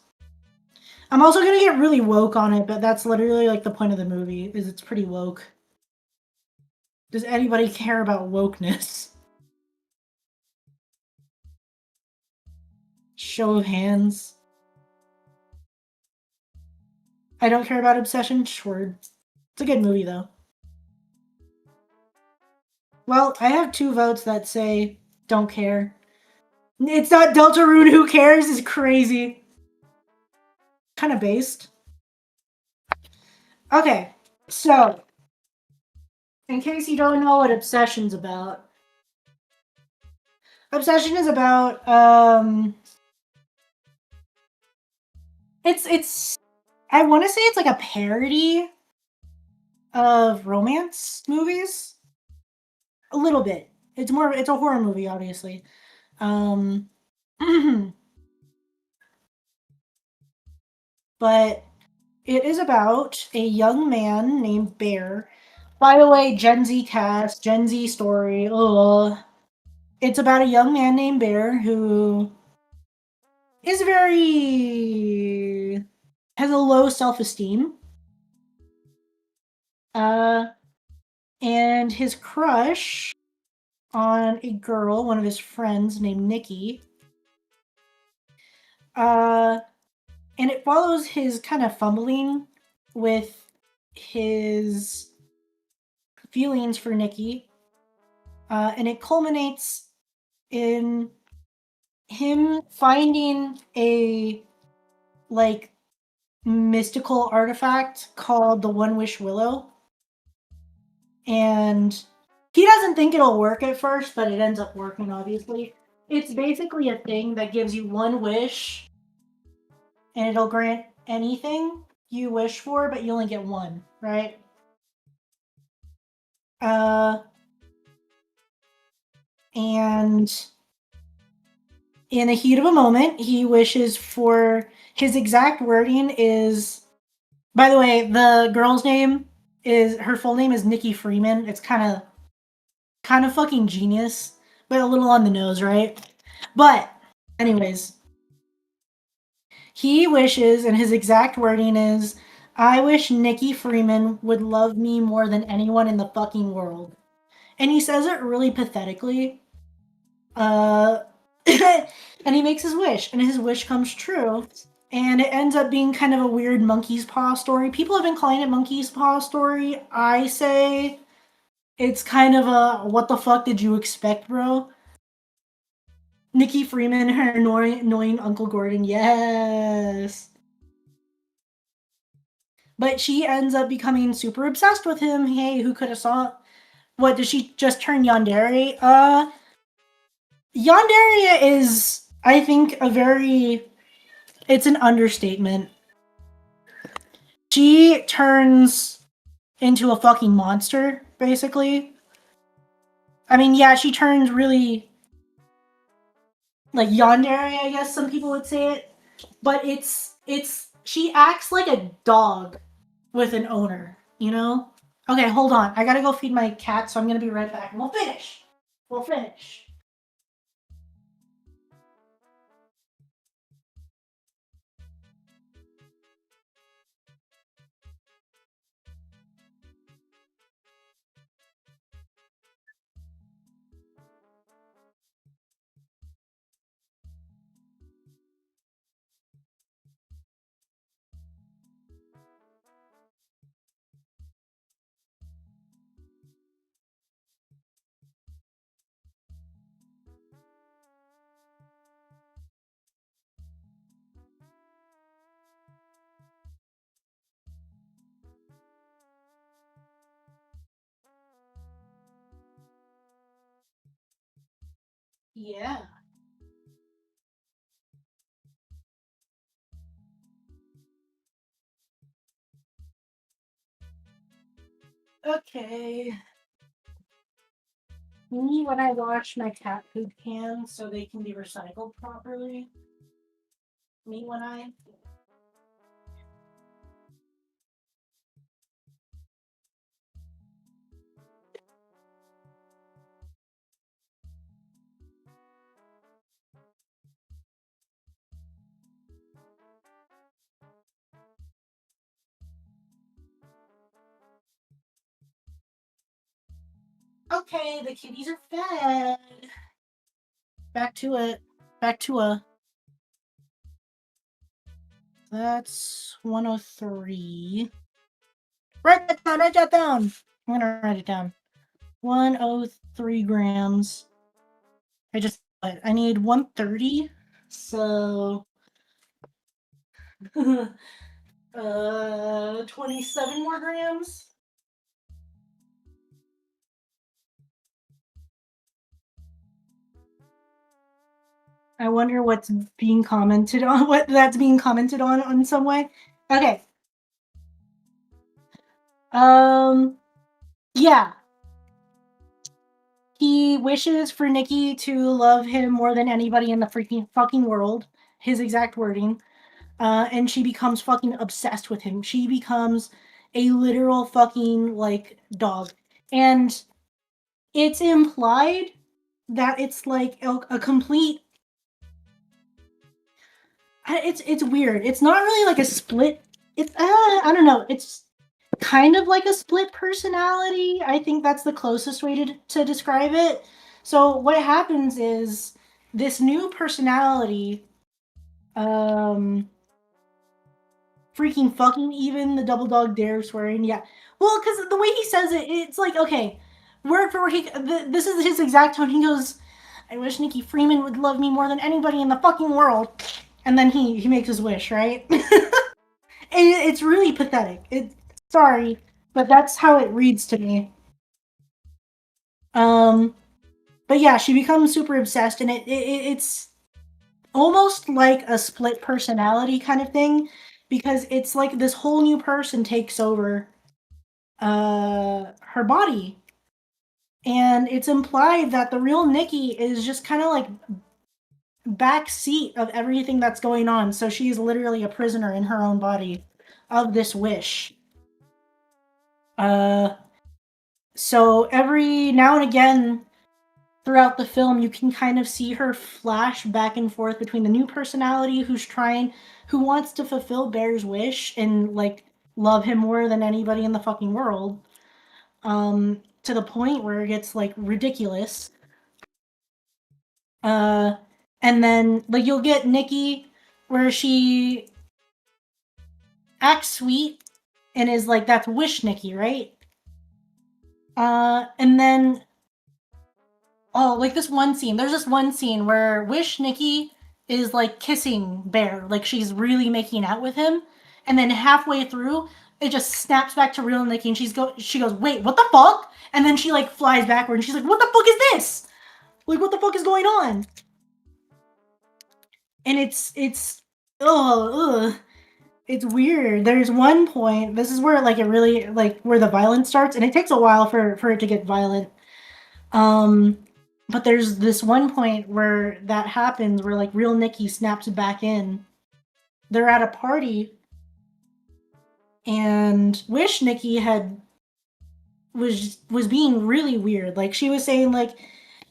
I'm also gonna get really woke on it, but that's literally like the point of the movie, is it's pretty woke. Does anybody care about wokeness? Show of hands. I don't care about Obsession? Sure. It's a good movie, though. Well, I have 2 votes that say don't care. It's not Deltarune who cares is crazy. Kind of based. Okay, so in case you don't know what Obsession's about, Obsession is about it's I want to say it's like a parody of romance movies. A little bit. It's a horror movie, obviously. But it is about a young man named Bear. By the way, Gen Z cast, Gen Z story. Ugh. It's about a young man named Bear who is has a low self-esteem. And his crush on a girl, one of his friends named Nikki. And it follows his kind of fumbling with his feelings for Nikki. And it culminates in him finding a like mystical artifact called the One Wish Willow. And he doesn't think it'll work at first, but it ends up working, obviously. It's basically a thing that gives you one wish, and it'll grant anything you wish for, but you only get one, right? And in the heat of a moment, he wishes for his exact wording is. By the way, the girl's name is her full name is Nikki Freeman. It's kind of fucking genius, but a little on the nose, right? But anyways, he wishes, and his exact wording is, "I wish Nikki Freeman would love me more than anyone in the fucking world." And he says it really pathetically. And he makes his wish, and his wish comes true. And it ends up being kind of a weird monkey's paw story. People have been calling it monkey's paw story. I say it's kind of a what the fuck did you expect, bro? Nikki Freeman, her annoying Uncle Gordon, yes. But she ends up becoming super obsessed with him. Hey, who could have saw? What, did she just turn yandere? Yandere is, I think, it's an understatement. She turns into a fucking monster, basically. I mean, yeah, she turns really like yandere, I guess some people would say it. But she acts like a dog with an owner, you know? Okay, hold on. I gotta go feed my cat, so I'm gonna be right back. We'll finish. We'll finish. Yeah. Okay. Me when I wash my cat food cans so they can be recycled properly. Me when I. Okay, the kitties are fed. Back to it. Back to a. That's 103. Write that down, write that down. I'm gonna write it down. 103 grams. I need 130. So, 27 more grams. I wonder what's being commented on, what that's being commented on some way. Okay. Yeah. He wishes for Nikki to love him more than anybody in the freaking fucking world. His exact wording. And she becomes fucking obsessed with him. She becomes a literal fucking, like, dog. And it's implied that it's like a complete. It's weird. It's not really like a split. It's I don't know. It's kind of like a split personality. I think that's the closest way to describe it. So what happens is this new personality, um, freaking fucking even the double dog dare swearing. Yeah, well, because the way he says it, it's like okay, word for word. This is his exact tone. He goes, "I wish Nikki Freeman would love me more than anybody in the fucking world," and then he makes his wish, right? It's really pathetic. Sorry, but that's how it reads to me. Um, but yeah, she becomes super obsessed, and it's almost like a split personality kind of thing because it's like this whole new person takes over her body, and it's implied that the real Nikki is just kind of like backseat of everything that's going on. So she's literally a prisoner in her own body of this wish. Uh, so every now and again throughout the film, you can kind of see her flash back and forth between the new personality who wants to fulfill Bear's wish and like love him more than anybody in the fucking world, to the point where it gets like ridiculous. Uh, and then like you'll get Nikki where she acts sweet and is like that's wish Nikki, right? And then like this one scene. There's this one scene where Wish Nikki is like kissing Bear, like she's really making out with him, and then halfway through, it just snaps back to real Nikki, and she goes, "Wait, what the fuck?" And then she like flies backward, and she's like, "What the fuck is this? Like, what the fuck is going on?" And it's ugh. It's weird. There's one point. This is where like it really like where the violence starts, and it takes a while for it to get violent. Um, but there's this one point where that happens where like real Nikki snaps back in. They're at a party and Wish Nikki had was being really weird. Like she was saying like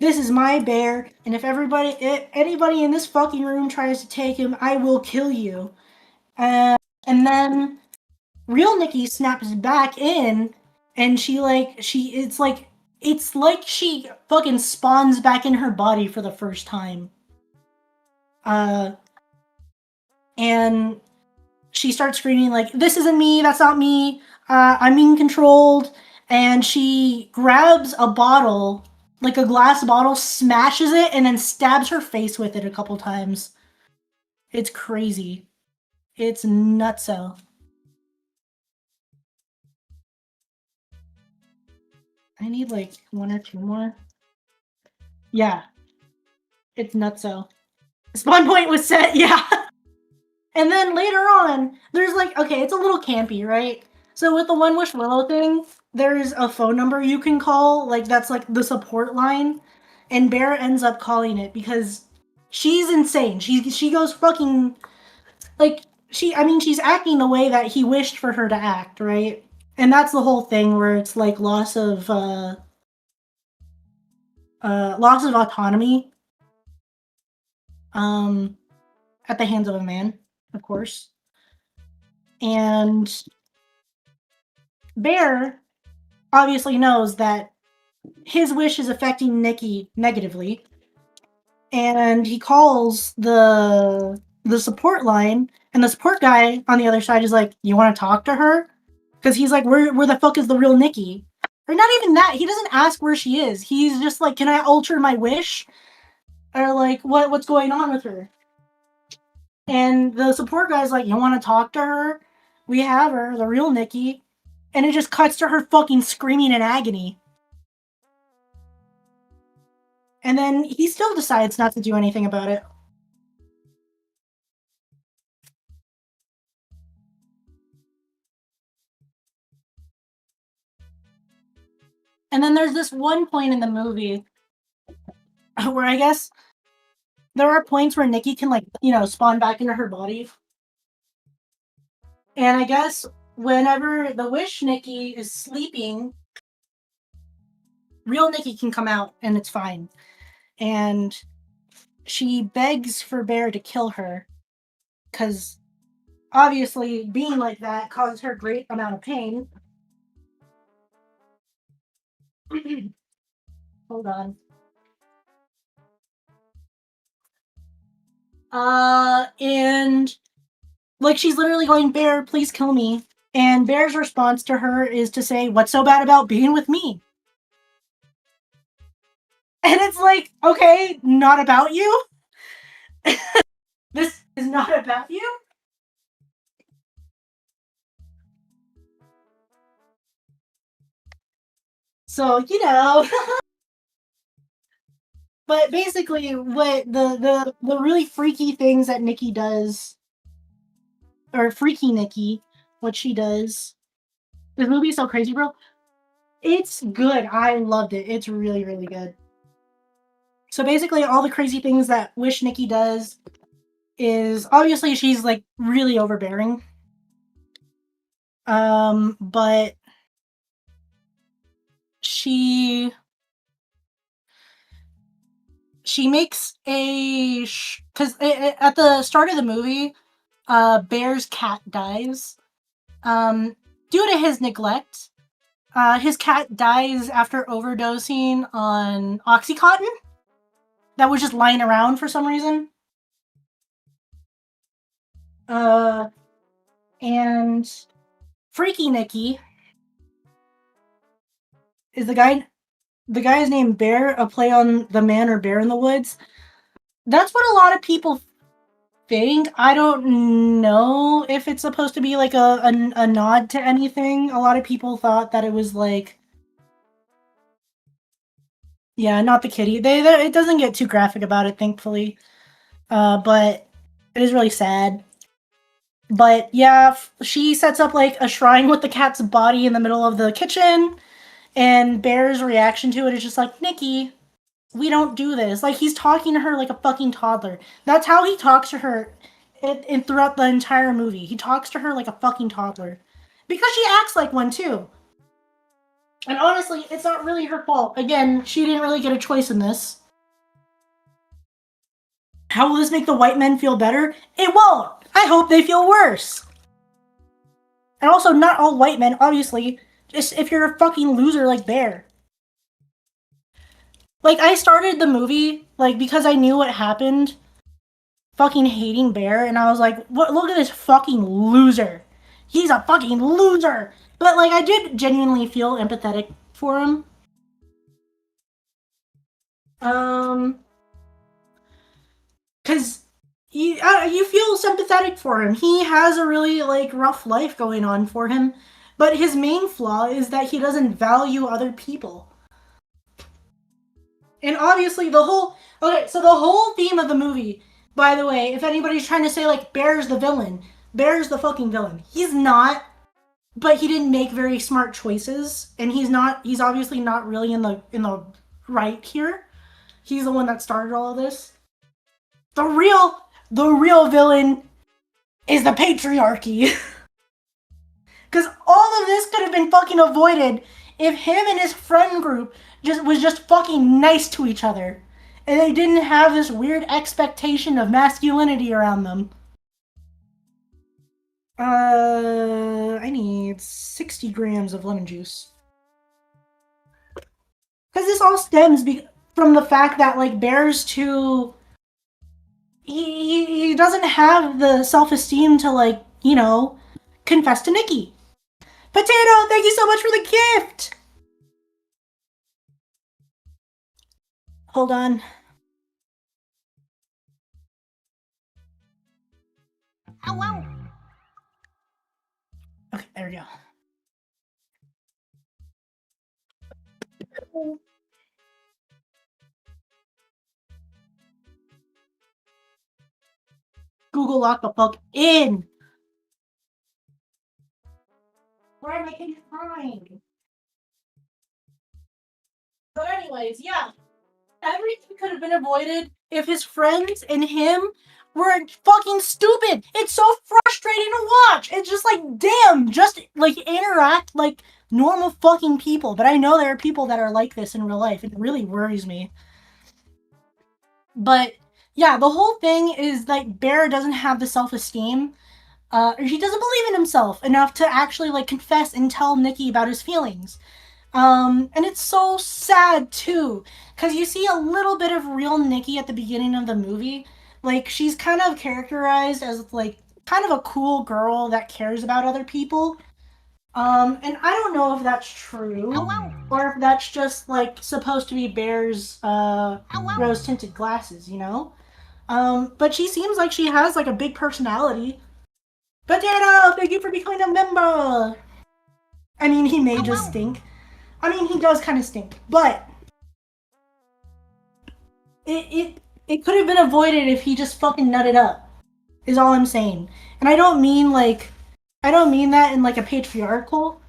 this is my bear and if anybody in this fucking room tries to take him, I will kill you. And then real Nikki snaps back in and it's like she fucking spawns back in her body for the first time. Uh and she starts screaming like this isn't me, that's not me, I'm being controlled, and she grabs a bottle, like a glass bottle, smashes it, and then stabs her face with it a couple times. It's crazy. It's nutso. I need like one or two more. Yeah. It's nutso. Spawn point was set, yeah. And then later on, there's like, okay, it's a little campy, right? So with the One Wish Willow thing, there's a phone number you can call, like that's like the support line, and Bear ends up calling it because she's insane. She goes fucking like she's acting the way that he wished for her to act, right? And that's the whole thing where it's like loss of autonomy at the hands of a man, of course. And Bear obviously knows that his wish is affecting Nikki negatively, and he calls the support line, and the support guy on the other side is like, "You want to talk to her?" Because he's like, "Where the fuck is the real Nikki?" Or not even that. He doesn't ask where she is. He's just like, "Can I alter my wish?" Or like, what's going on with her? And the support guy's like, "You want to talk to her? We have her, the real Nikki." And it just cuts to her fucking screaming in agony. And then he still decides not to do anything about it. And then there's this one point in the movie where I guess there are points where Nikki can, like, spawn back into her body. And I guess whenever the Wish Nikki is sleeping, real Nikki can come out and it's fine. And she begs for Bear to kill her because obviously being like that caused her great amount of pain. Hold on. And like she's literally going, "Bear, please kill me." And Bear's response to her is to say, "What's so bad about being with me?" And it's like, okay, not about you? This is not about you? So, but basically what the really freaky things that Nikki does, or Freaky Nikki, what she does. This movie is so crazy, bro. It's good. I loved it. It's really, really good. So basically all the crazy things that Wish Nikki does is obviously she's like really overbearing. But she makes a because at the start of the movie, Bear's cat dies. Due to his neglect, his cat dies after overdosing on Oxycontin that was just lying around for some reason. And Freaky Nikki is the guy. The guy's named Bear, a play on the man or bear in the woods. That's what a lot of people think. I don't know if it's supposed to be like a nod to anything. A lot of people thought that it was like, yeah, not the kitty. It doesn't get too graphic about it, thankfully. But it is really sad. But yeah, she sets up like a shrine with the cat's body in the middle of the kitchen, and Bear's reaction to it is just like, "Nikki, we don't do this." Like, he's talking to her like a fucking toddler. That's how he talks to her throughout the entire movie. He talks to her like a fucking toddler. Because she acts like one too. And honestly, it's not really her fault. Again, she didn't really get a choice in this. How will this make the white men feel better? It won't! I hope they feel worse! And also, not all white men, obviously. Just if you're a fucking loser like Bear. Like, I started the movie, like, because I knew what happened, fucking hating Bear, and I was like, "What? Look at this fucking loser. He's a fucking loser." But, like, I did genuinely feel empathetic for him. Because you feel sympathetic for him. He has a really, like, rough life going on for him, but his main flaw is that he doesn't value other people. And obviously the whole theme of the movie, by the way, if anybody's trying to say like Bear's the villain, Bear's the fucking villain. He's not, but he didn't make very smart choices, and he's obviously not really in the right here. He's the one that started all of this. The real villain is the patriarchy. Because all of this could have been fucking avoided if him and his friend group just fucking nice to each other. And they didn't have this weird expectation of masculinity around them. I need 60 grams of lemon juice. Because this all stems from the fact that, like, Bear's too... He doesn't have the self-esteem to, like, confess to Nikki. Potato, thank you so much for the gift! Hold on. AWAW. Okay, there we go. Google lock the fuck in! Why am I taking time? But anyways, yeah. Everything could have been avoided if his friends and him were fucking stupid. It's so frustrating to watch. It's just like, damn, just like interact like normal fucking people. But I know there are people that are like this in real life. It really worries me. But yeah, the whole thing is like Bear doesn't have the self-esteem. He doesn't believe in himself enough to actually like confess and tell Nikki about his feelings. And it's so sad too, because you see a little bit of real Nikki at the beginning of the movie. Like, she's kind of characterized as, like, kind of a cool girl that cares about other people. And I don't know if that's true, or if that's just, like, supposed to be Bear's, rose-tinted glasses, but she seems like she has, like, a big personality. Potato, thank you for becoming a member! I mean, he may just stink. I mean, he does kind of stink, but it could have been avoided if he just fucking nutted up, is all I'm saying. And I don't mean that in like a patriarchal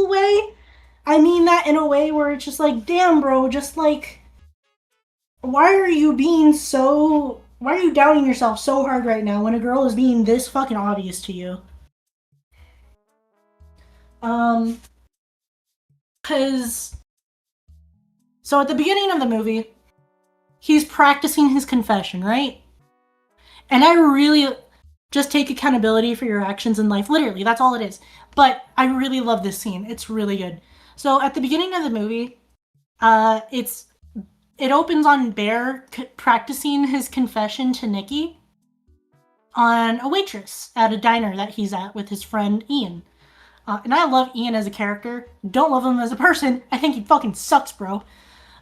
way. I mean that in a way where it's just like, damn, bro, just like, why are you doubting yourself so hard right now when a girl is being this fucking obvious to you? Because... So at the beginning of the movie, he's practicing his confession, right? And I really just take accountability for your actions in life. Literally, that's all it is. But I really love this scene. It's really good. So at the beginning of the movie, it opens on Bear practicing his confession to Nikki on a waitress at a diner that he's at with his friend Ian. And I love Ian as a character. Don't love him as a person. I think he fucking sucks, bro.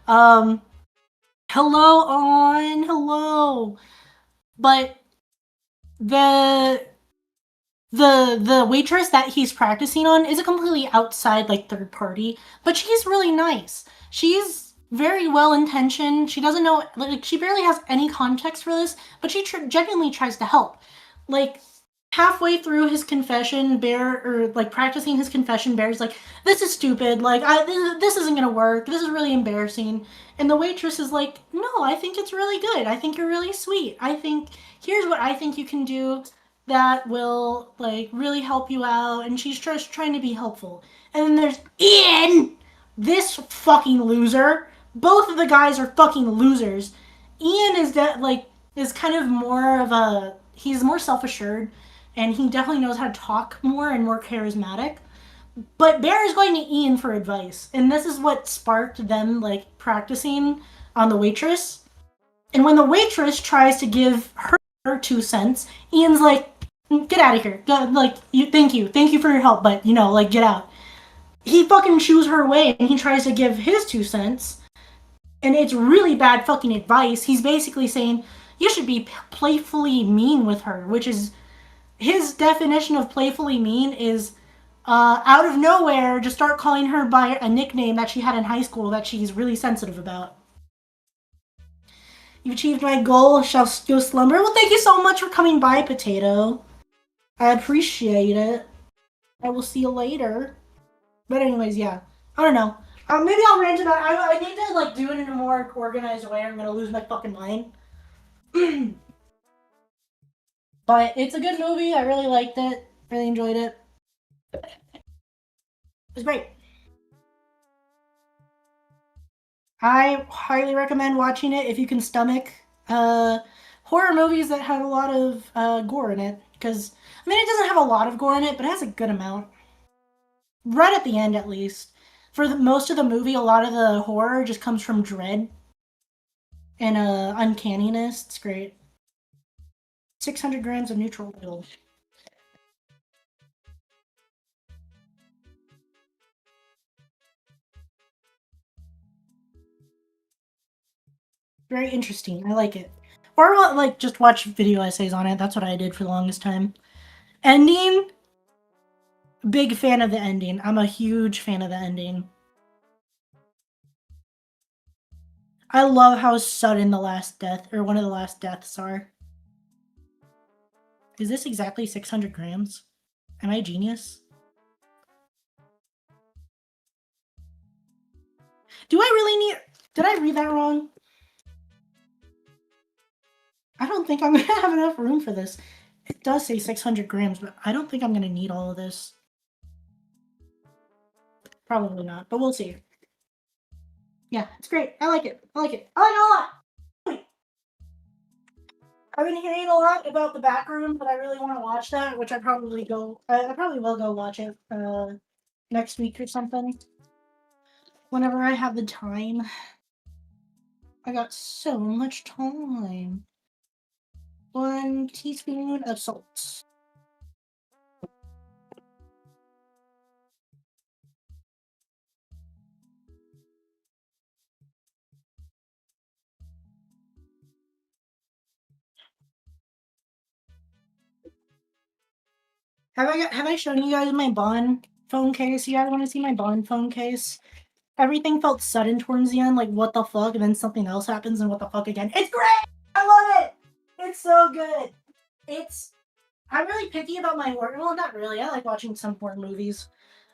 Hello. But the waitress that he's practicing on is a completely outside, like, third party, but she's really nice. She's very well intentioned. She doesn't know, like, she barely has any context for this, but she genuinely tries to help. Like, halfway through his confession, practicing his confession, Bear's like, this is stupid, like, this isn't gonna work, this is really embarrassing. And the waitress is like, no, I think it's really good, I think you're really sweet, here's what I think you can do that will, like, really help you out, and she's just trying to be helpful. And then there's Ian! This fucking loser. Both of the guys are fucking losers. Ian is kind of more of he's more self-assured, and he definitely knows how to talk more and more charismatic. But Bear is going to Ian for advice, and this is what sparked them, like, practicing on the waitress. And when the waitress tries to give her 2 cents, Ian's like, get out of here. Thank you for your help, but, like, get out. He fucking shoos her away, and he tries to give his 2 cents, and it's really bad fucking advice. He's basically saying, you should be playfully mean with her, which is... His definition of playfully mean is out of nowhere just start calling her by a nickname that she had in high school that she's really sensitive about. You've achieved my goal. Shall go slumber. Well, thank you so much for coming by, Potato. I appreciate it. I will see you later. But anyways, yeah. I don't know. Maybe I'll rant about it. I need to like do it in a more organized way. I'm gonna lose my fucking mind. But it's a good movie. I really liked it. Really enjoyed it. It was great. I highly recommend watching it if you can stomach horror movies that have a lot of gore in it. Because, I mean, it doesn't have a lot of gore in it, but it has a good amount. Right at the end, at least. For most of the movie, a lot of the horror just comes from dread and uncanniness. It's great. 600 grams of neutral oil. Very interesting. I like it. Or like just watch video essays on it. That's what I did for the longest time. Ending, big fan of the ending. I'm a huge fan of the ending. I love how sudden the last death, or one of the last deaths are. Is this exactly 600 grams? Am I a genius? Do I really need... Did I read that wrong? I don't think I'm going to have enough room for this. It does say 600 grams, but I don't think I'm going to need all of this. Probably not, but we'll see. Yeah, it's great. I like it. I like it. I like it a lot. I've been hearing a lot about The Back Room, but I really want to watch that, which I probably will go watch it next week or something. Whenever I have the time. I got so much time. 1 teaspoon of salt. Have I shown you guys my Bond phone case? You guys want to see my Bond phone case? Everything felt sudden towards the end, like what the fuck, and then something else happens, and what the fuck again. It's great! I love it! It's so good. I'm really picky about my horror. Well, not really. I like watching some horror movies.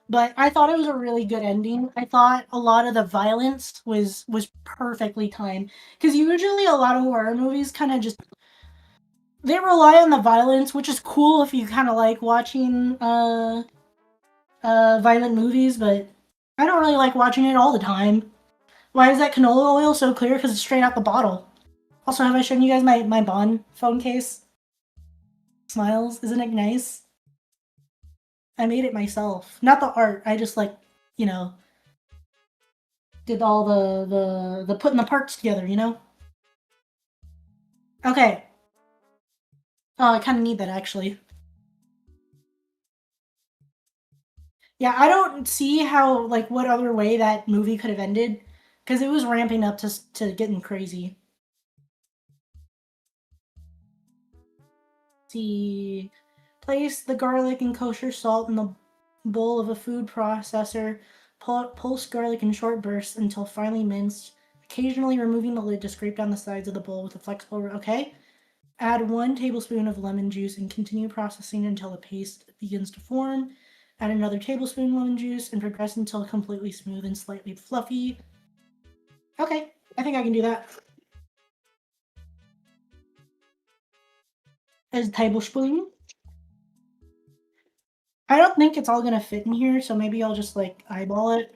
But I thought it was a really good ending. I thought a lot of the violence was perfectly timed. Because usually a lot of horror movies kind of just... They rely on the violence, which is cool if you kind of like watching violent movies, but I don't really like watching it all the time. Why is that canola oil so clear? Because it's straight out the bottle. Also, have I shown you guys my Bond phone case? Smiles. Isn't it nice? I made it myself. Not the art. I just like, you know, did all the putting the parts together, you know? Okay. Oh, I kind of need that actually. Yeah, I don't see how, like, what other way that movie could have ended. Because it was ramping up to getting crazy. See. Place the garlic and kosher salt in the bowl of a food processor. Pulse garlic in short bursts until finely minced, occasionally removing the lid to scrape down the sides of the bowl with a flexible... Okay. Add 1 tablespoon of lemon juice and continue processing until the paste begins to form. Add another tablespoon of lemon juice and progress until completely smooth and slightly fluffy. Okay, I think I can do that. As a tablespoon. I don't think it's all gonna fit in here, so maybe I'll just like eyeball it.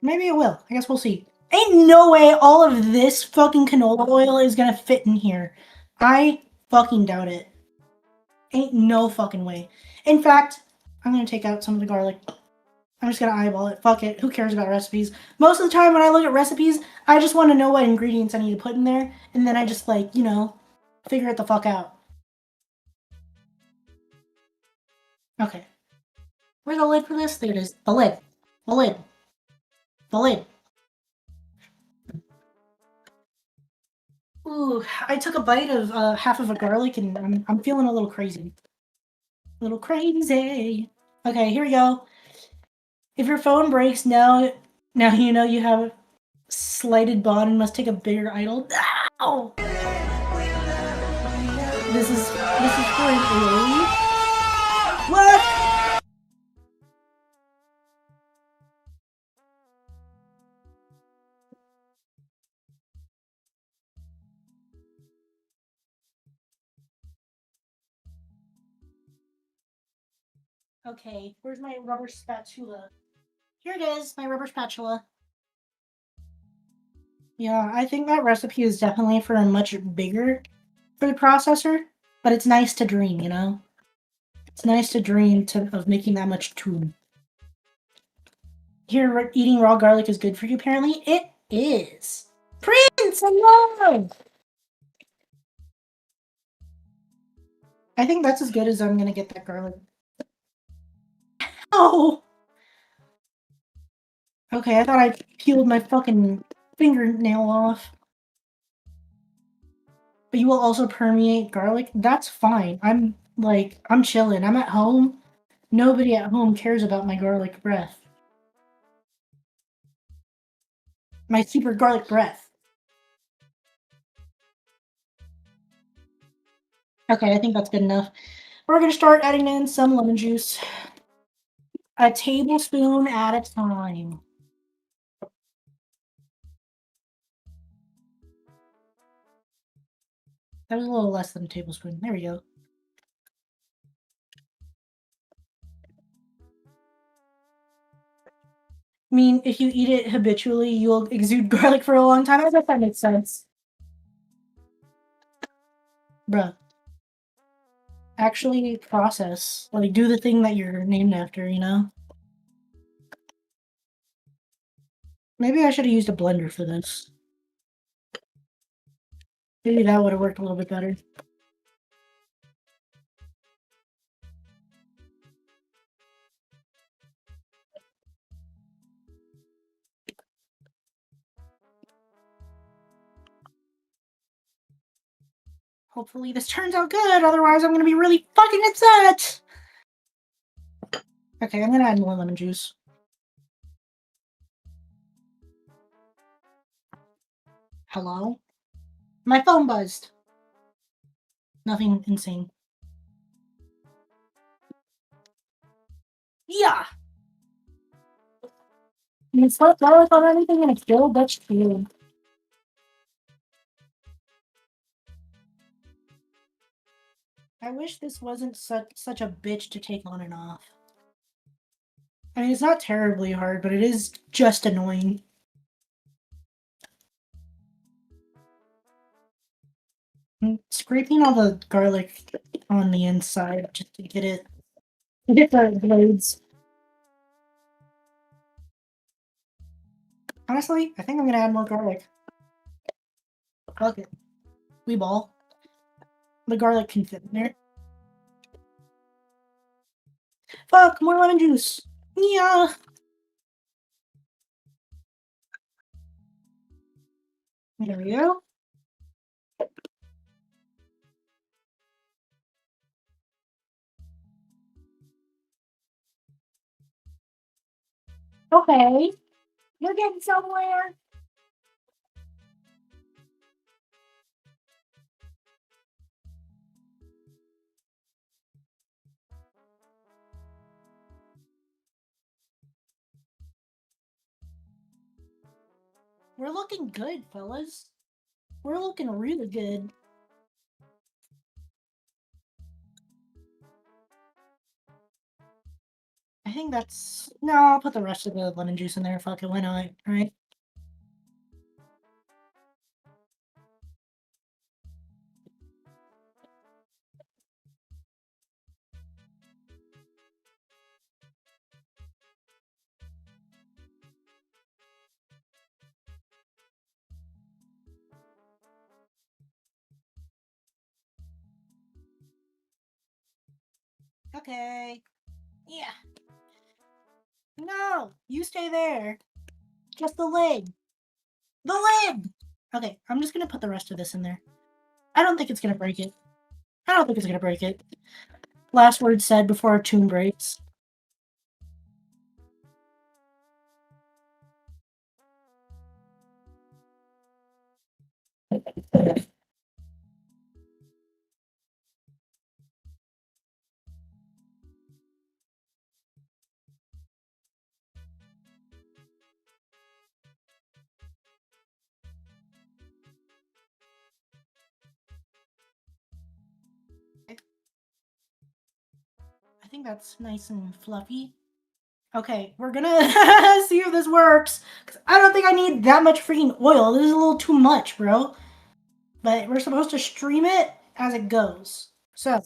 Maybe it will. I guess we'll see. Ain't no way all of this fucking canola oil is gonna fit in here. I fucking doubt it. Ain't no fucking way. In fact, I'm gonna take out some of the garlic. I'm just gonna eyeball it. Fuck it. Who cares about recipes? Most of the time when I look at recipes, I just want to know what ingredients I need to put in there, and then I just like, you know, figure it the fuck out. Okay. Where's the lid for this? There it is. The lid. The lid. The lid. Ooh, I took a bite of half of a garlic and I'm feeling a little crazy. A little crazy. Okay, here we go. If your phone breaks now you know you have Slighted bond must take a bigger idol. Ow! This is for an AWAW? What? Okay, where's my rubber spatula? Here it is, my rubber spatula. Yeah, I think that recipe is definitely for a much bigger food processor, but it's nice to dream, you know? It's nice to dream of making that much tune. Here, eating raw garlic is good for you, apparently. It is. Prince, hello! I think that's as good as I'm gonna get that garlic. Oh! Okay, I thought I peeled my fucking fingernail off. But you will also permeate garlic? That's fine. I'm chilling. I'm at home. Nobody at home cares about my garlic breath. My super garlic breath. Okay, I think that's good enough. We're gonna start adding in some lemon juice. A tablespoon at a time. That was a little less than a tablespoon. There we go. I mean, if you eat it habitually, you'll exude garlic for a long time. I guess that makes sense. Bruh. Actually process. Like, do the thing that you're named after, you know? Maybe I should have used a blender for this. Maybe that would have worked a little bit better. Hopefully this turns out good, otherwise I'm gonna be really fucking upset! Okay, I'm gonna add more lemon juice. Hello? My phone buzzed. Nothing insane. Yeah! You put garlic on anything and it's good, that's true. I wish this wasn't such a bitch to take on and off. I mean, it's not terribly hard, but it is just annoying. I'm scraping all the garlic on the inside just to get the blades. Honestly, I think I'm gonna add more garlic. Fuck it. We ball. The garlic can fit in there. Fuck, more lemon juice. Yeah. There we go. Okay. You're getting somewhere. We're looking good, fellas. We're looking really good. I think that's... No, I'll put the rest of the lemon juice in there. Fuck it, why not? Right? Okay. Yeah. No! You stay there. Just the lid. The lid! Okay, I'm just gonna put the rest of this in there. I don't think it's gonna break it. I don't think it's gonna break it. Last word said before our tune breaks. I think that's nice and fluffy. Okay, we're gonna see if this works. 'Cause I don't think I need that much freaking oil. This is a little too much, bro. But we're supposed to stream it as it goes. So,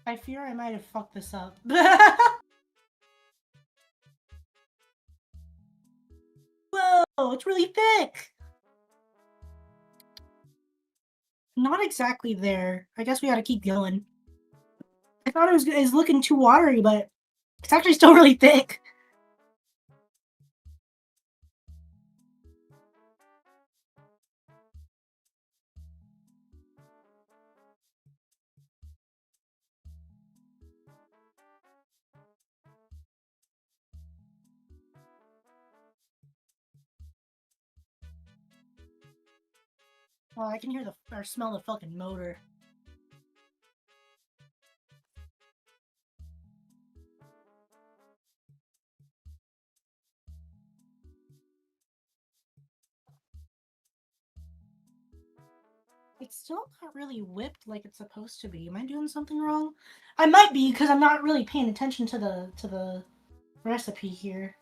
I fear I might have fucked this up. Whoa, it's really thick! Not exactly there. I guess we gotta keep going. I thought it was looking too watery, but it's actually still really thick. Oh, I can hear or smell the fucking motor. It's still not really whipped like it's supposed to be. Am I doing something wrong? I might be because I'm not really paying attention to the recipe here.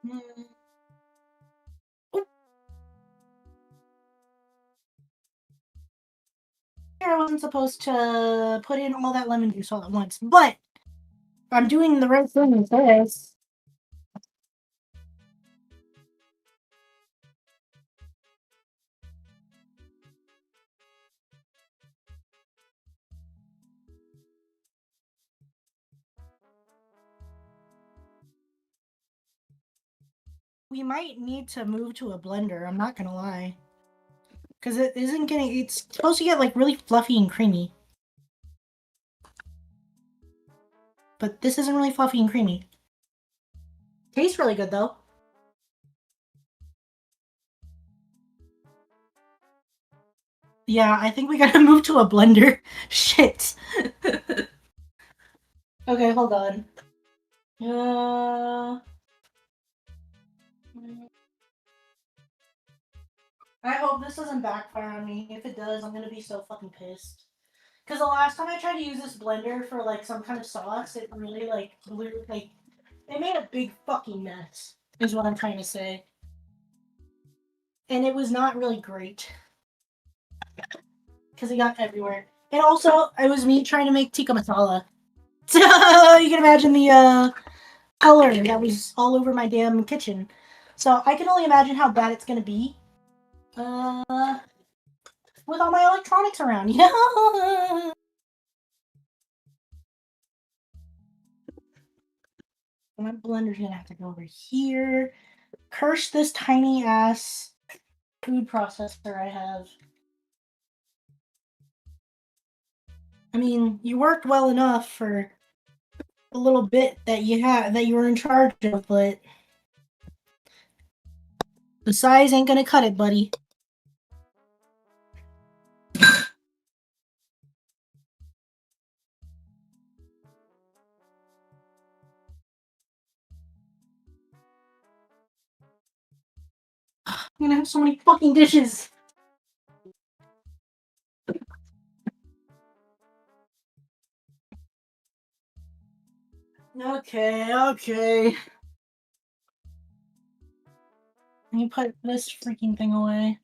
Mm. I wasn't supposed to put in all that lemon juice all at once, but I'm doing the right thing with this. We might need to move to a blender, I'm not gonna lie. Because it isn't getting, it's supposed to get like really fluffy and creamy. But this isn't really fluffy and creamy. Tastes really good though. Yeah, I think we gotta move to a blender. Shit. Okay, hold on. I hope this doesn't backfire on me. If it does, I'm gonna be so fucking pissed. Because the last time I tried to use this blender for like some kind of sauce, it really like blew, like, it made a big fucking mess, is what I'm trying to say. And it was not really great. Because it got everywhere. And also, it was me trying to make tikka masala. So you can imagine the color that was all over my damn kitchen. So I can only imagine how bad it's gonna be. With all my electronics around, you know? My blender's gonna have to go over here. Curse this tiny ass food processor I have. I mean, you worked well enough for a little bit that you were in charge of, but the size ain't gonna cut it, buddy. I'm gonna have so many fucking dishes. Okay. Let me put this freaking thing away.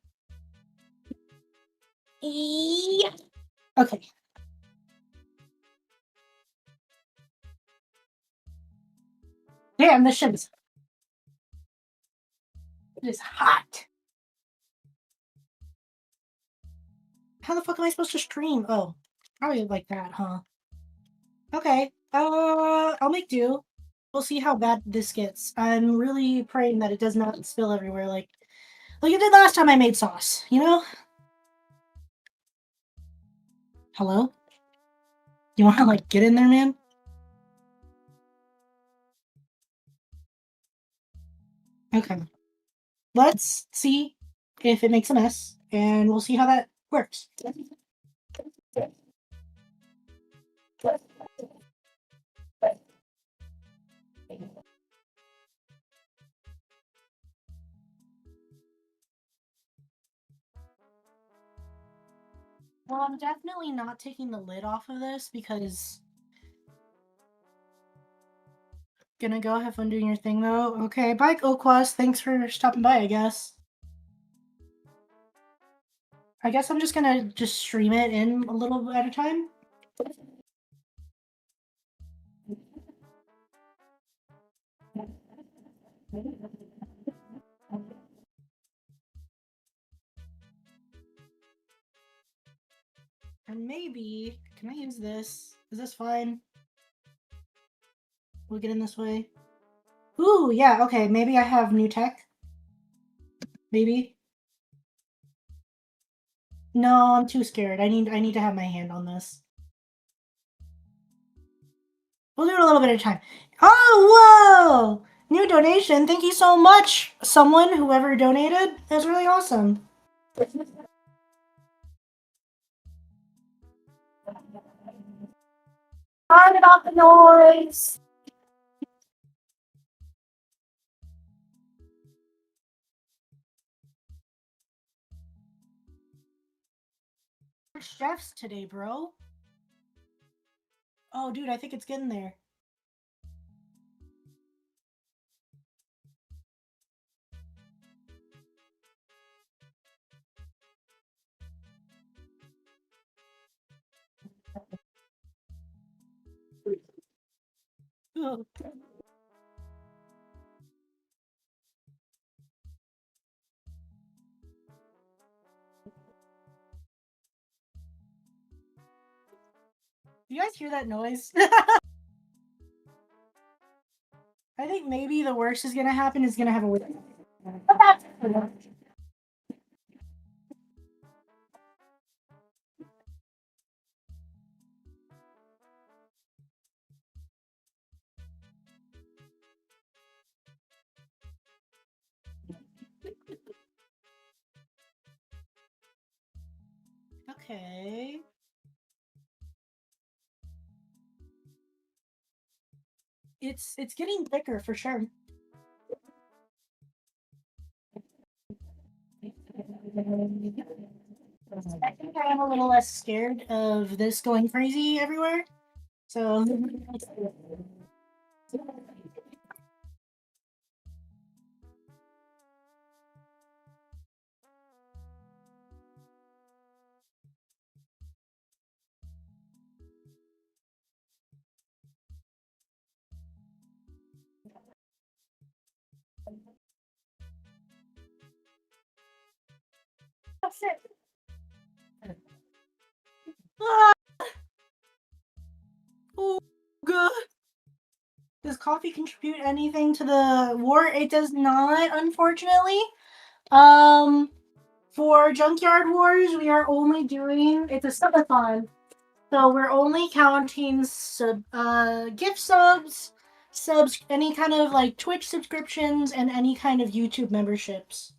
Yeah. Okay. Damn, this shit is... It is hot. How the fuck am I supposed to stream? Oh, probably like that, huh? Okay. I'll make do. We'll see how bad this gets. I'm really praying that it does not spill everywhere like it did last time I made sauce, you know? Hello? You wanna, like, get in there, man? Okay. Let's see if it makes a mess, and we'll see how that works. Well, I'm definitely not taking the lid off of this because... Gonna go have fun doing your thing, though. Okay, bye, Oquas. Thanks for stopping by, I guess. I guess I'm just gonna stream it in a little at a time. And maybe... Can I use this? Is this fine? We'll get in this way. Ooh, yeah, okay. Maybe I have new tech. Maybe. No, I'm too scared. I need to have my hand on this. We'll do it a little bit at a time. Oh, whoa! New donation. Thank you so much, someone, whoever donated. That's really awesome. Sorry about the noise. We're chefs today, bro. Oh, dude, I think it's getting there. Ugh. You guys hear that noise? I think maybe the worst is gonna happen is gonna have a... Okay. It's getting thicker for sure. I think I am a little less scared of this going crazy everywhere. So that's it. Ah! Oh, God. Does coffee contribute anything to the war? It does not, unfortunately. For Junkyard Wars, we are only doing... It's a subathon. So we're only counting gift subs, any kind of like Twitch subscriptions, and any kind of YouTube memberships.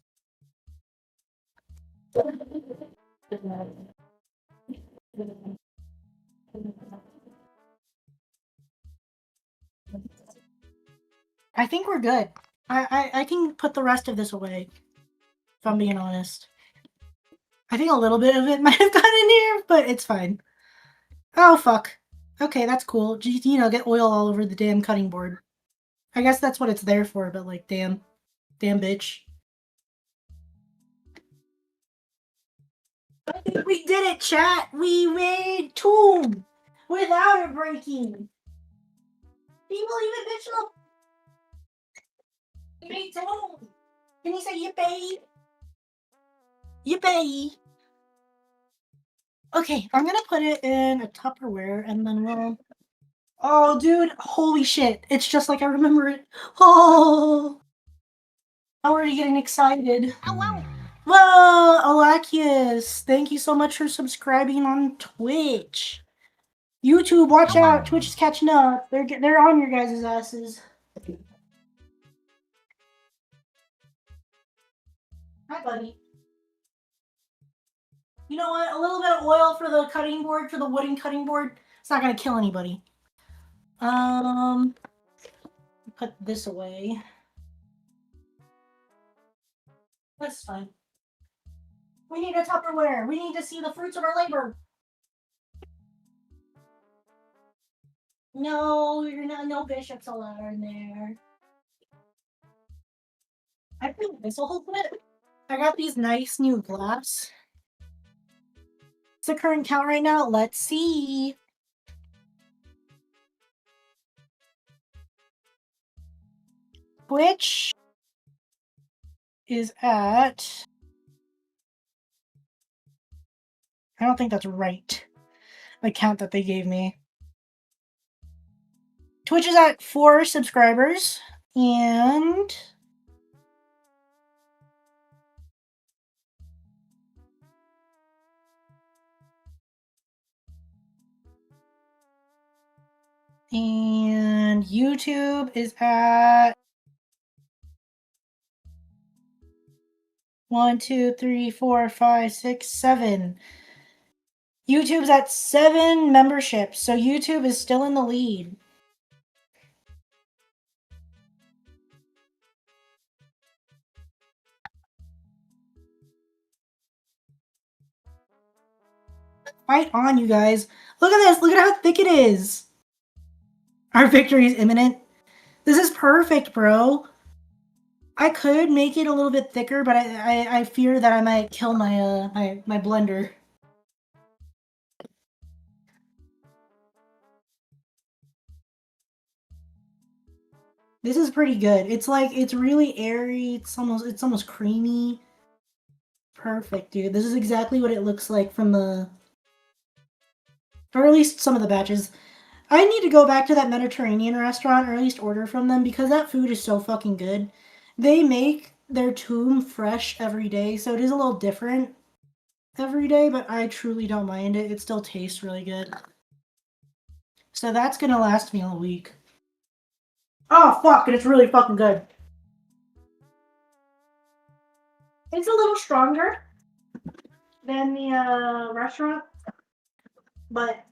I think we're good. I can put the rest of this away, if I'm being honest. I think a little bit of it might have gotten in here, but it's fine. Oh, fuck. Okay, that's cool. Just, get oil all over the damn cutting board. I guess that's what it's there for, but like, damn. Damn bitch. We did it, chat! We made Tomb! Without it breaking! Can you believe it, bitch? Look! We made Tomb! Can you say yippee? Yippee! Okay, I'm gonna put it in a Tupperware and then we'll... Oh, dude, holy shit. It's just like I remember it. Oh! I'm already getting excited. AWAW! Whoa, Alakius! Thank you so much for subscribing on Twitch. YouTube, watch out! Twitch is catching up. They're on your guys' asses. Hi, buddy. You know what? A little bit of oil for the cutting board, for the wooden cutting board. It's not gonna kill anybody. Put this away. That's fine. We need a Tupperware. We need to see the fruits of our labor. No, you're not. No bishops allowed in there. I think this will hold it. I got these nice new glass. What's the current count right now? Let's see. Which is at... I don't think that's right. The count that they gave me. Twitch is at 4 subscribers. And... YouTube is at 1, 2, 3, 4, 5, 6, 7. YouTube's at 7 memberships, so YouTube is still in the lead. Fight on, you guys. Look at this. Look at how thick it is. Our victory is imminent. This is perfect, bro. I could make it a little bit thicker, but I fear that I might kill my my blender. This is pretty good. It's like, it's really airy. It's almost creamy. Perfect, dude. This is exactly what it looks like from the... Or at least some of the batches. I need to go back to that Mediterranean restaurant, or at least order from them, because that food is so fucking good. They make their tomb fresh every day, so it is a little different every day, but I truly don't mind it. It still tastes really good. So that's gonna last me a week. Oh, fuck, and it's really fucking good. It's a little stronger than the restaurant, but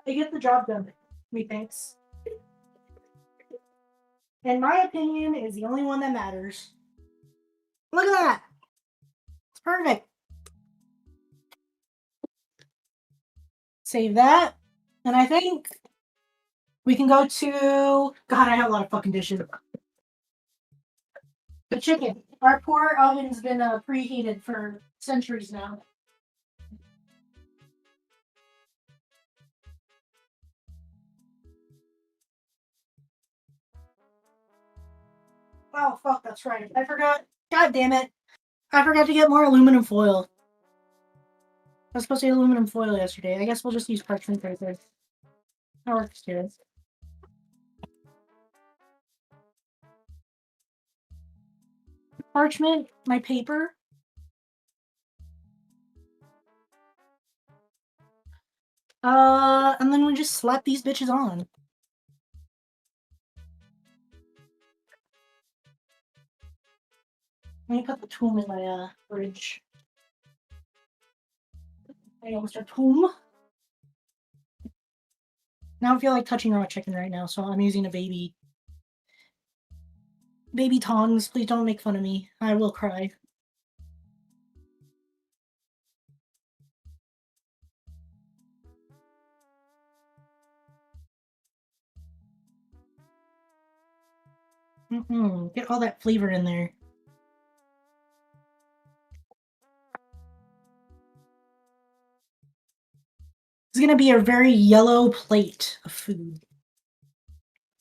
it gets the job done, methinks. And my opinion is the only one that matters. Look at that! It's perfect. Save that. And I think we can go to... God, I have a lot of fucking dishes. The chicken. Our poor oven's been preheated for centuries now. Oh, fuck, that's right. I forgot. God damn it. I forgot to get more aluminum foil. I was supposed to get aluminum foil yesterday. I guess we'll just use parchment paper. That works too. Parchment, my paper. And then we just slap these bitches on. Let me put the tomb in my fridge. I almost a tomb. Now I feel like touching raw chicken right now, so I'm using a baby tongs. Please don't make fun of me. I will cry. Get all that flavor in there. It's gonna be a very yellow plate of food.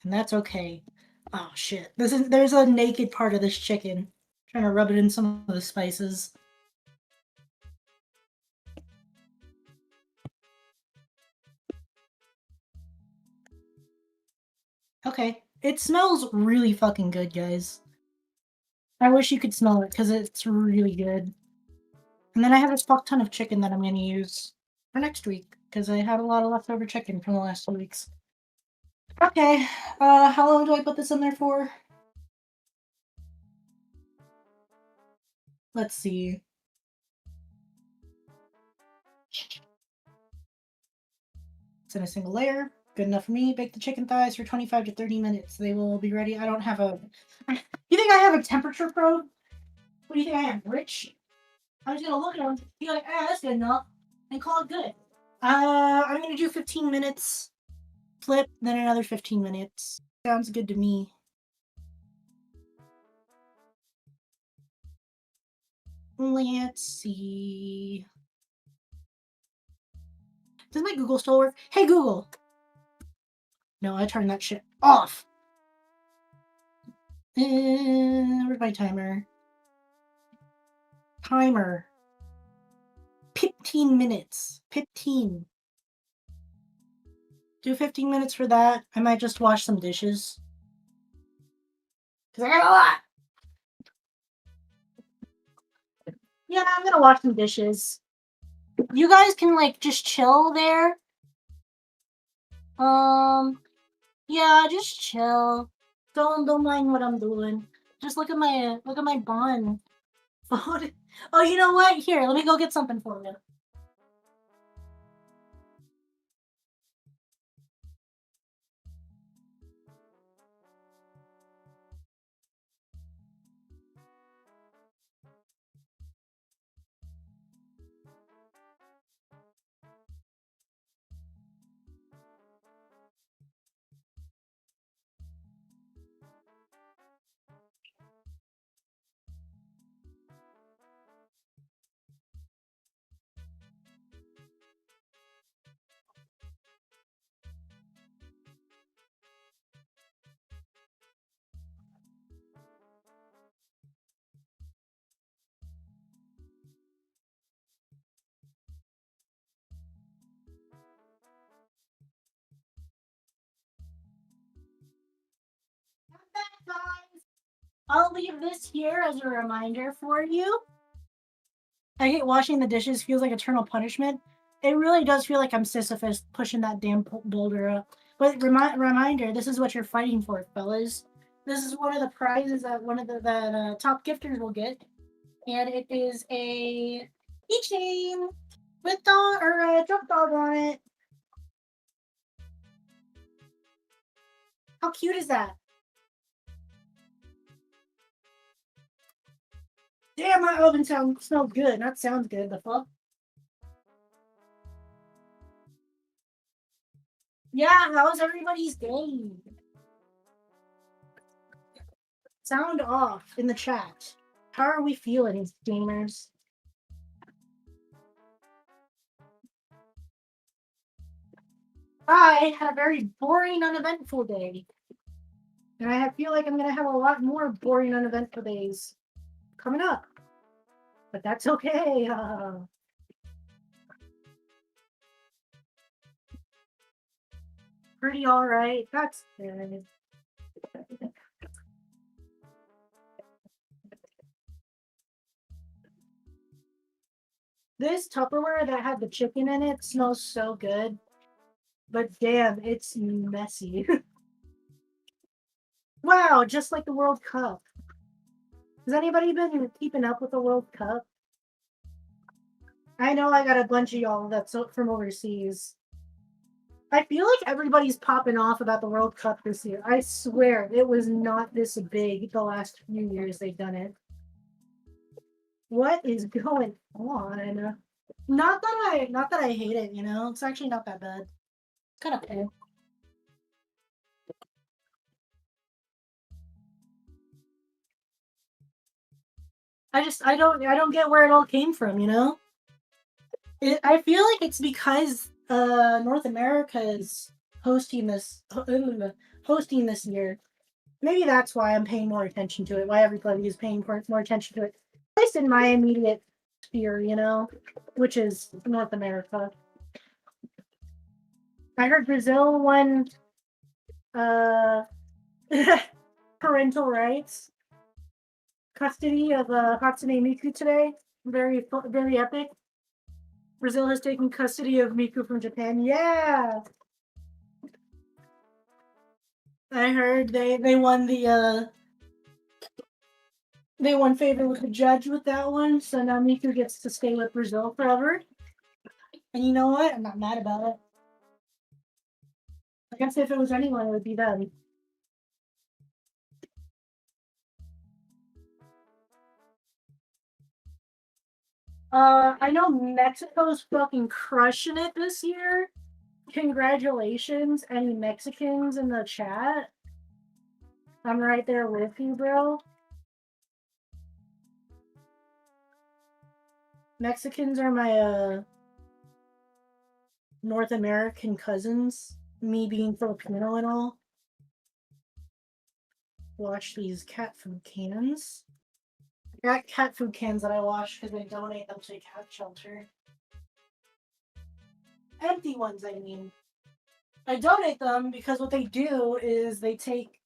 And that's okay. Oh shit. There's a naked part of this chicken. Trying to rub it in some of the spices. Okay. It smells really fucking good, guys. I wish you could smell it, because it's really good. And then I have a fuck ton of chicken that I'm gonna use for next week, because I had a lot of leftover chicken from the last 2 weeks. Okay, how long do I put this in there for? Let's see. It's in a single layer. Good enough for me. Bake the chicken thighs for 25 to 30 minutes. They will be ready. I don't have a... You think I have a temperature probe? What do you think I am, rich? I'm just gonna look at them, be like, ah, that's good enough, and call it good. I'm gonna do 15 minutes. Flip, then another 15 minutes. Sounds good to me. Let's see. Does my Google still work? Hey, Google! No, I turned that shit off. Where's my timer? Timer. 15 minutes. 15. Do 15 minutes for that. I might just wash some dishes. Because I got a lot. Yeah, I'm gonna wash some dishes. You guys can, like, just chill there. Yeah, just chill. Don't mind what I'm doing. Just look at my bun. Oh, you know what? Here, let me go get something for you. I'll leave this here as a reminder for you. I hate washing the dishes. Feels like eternal punishment. It really does feel like I'm Sisyphus pushing that damn boulder up. But reminder, this is what you're fighting for, fellas. This is one of the prizes that one of the top gifters will get, and it is a keychain with Junkdoq on it. How cute is that? Damn, my oven smells good. That sounds good. The fuck? Yeah, how's everybody's day? Sound off in the chat. How are we feeling, gamers? I had a very boring, uneventful day. And I feel like I'm going to have a lot more boring, uneventful days coming up. But that's okay. Pretty alright. That's good. This Tupperware that had the chicken in it smells so good. But damn, it's messy. Wow, just like the World Cup. Has anybody been keeping up with the World Cup? I know I got a bunch of y'all that's from overseas. I feel like everybody's popping off about the World Cup this year. I swear it was not this big the last few years they've done it. What is going on? Not that I hate it, you know? It's actually not that bad. It's kind of cool. I don't get where it all came from, you know? I feel like it's because North America is hosting this year. Maybe that's why I'm paying more attention to it. Why everybody is paying more attention to it. At least in my immediate sphere, you know, which is North America. I heard Brazil won uh parental rights custody of Hatsune Miku today. Very epic. Brazil has taken custody of Miku from Japan. Yeah. I heard they won they won favor with the judge with that one, so now Miku gets to stay with Brazil forever. And you know what? I'm not mad about it. I guess if it was anyone, it would be them. I know Mexico's fucking crushing it this year. Congratulations, any Mexicans in the chat? I'm right there with you, bro. Mexicans are my North American cousins. Me being Filipino and all. Wash these cat food cans. I got cat food cans that I wash because they donate them to a cat shelter. Empty ones, I mean. I donate them because what they do is they take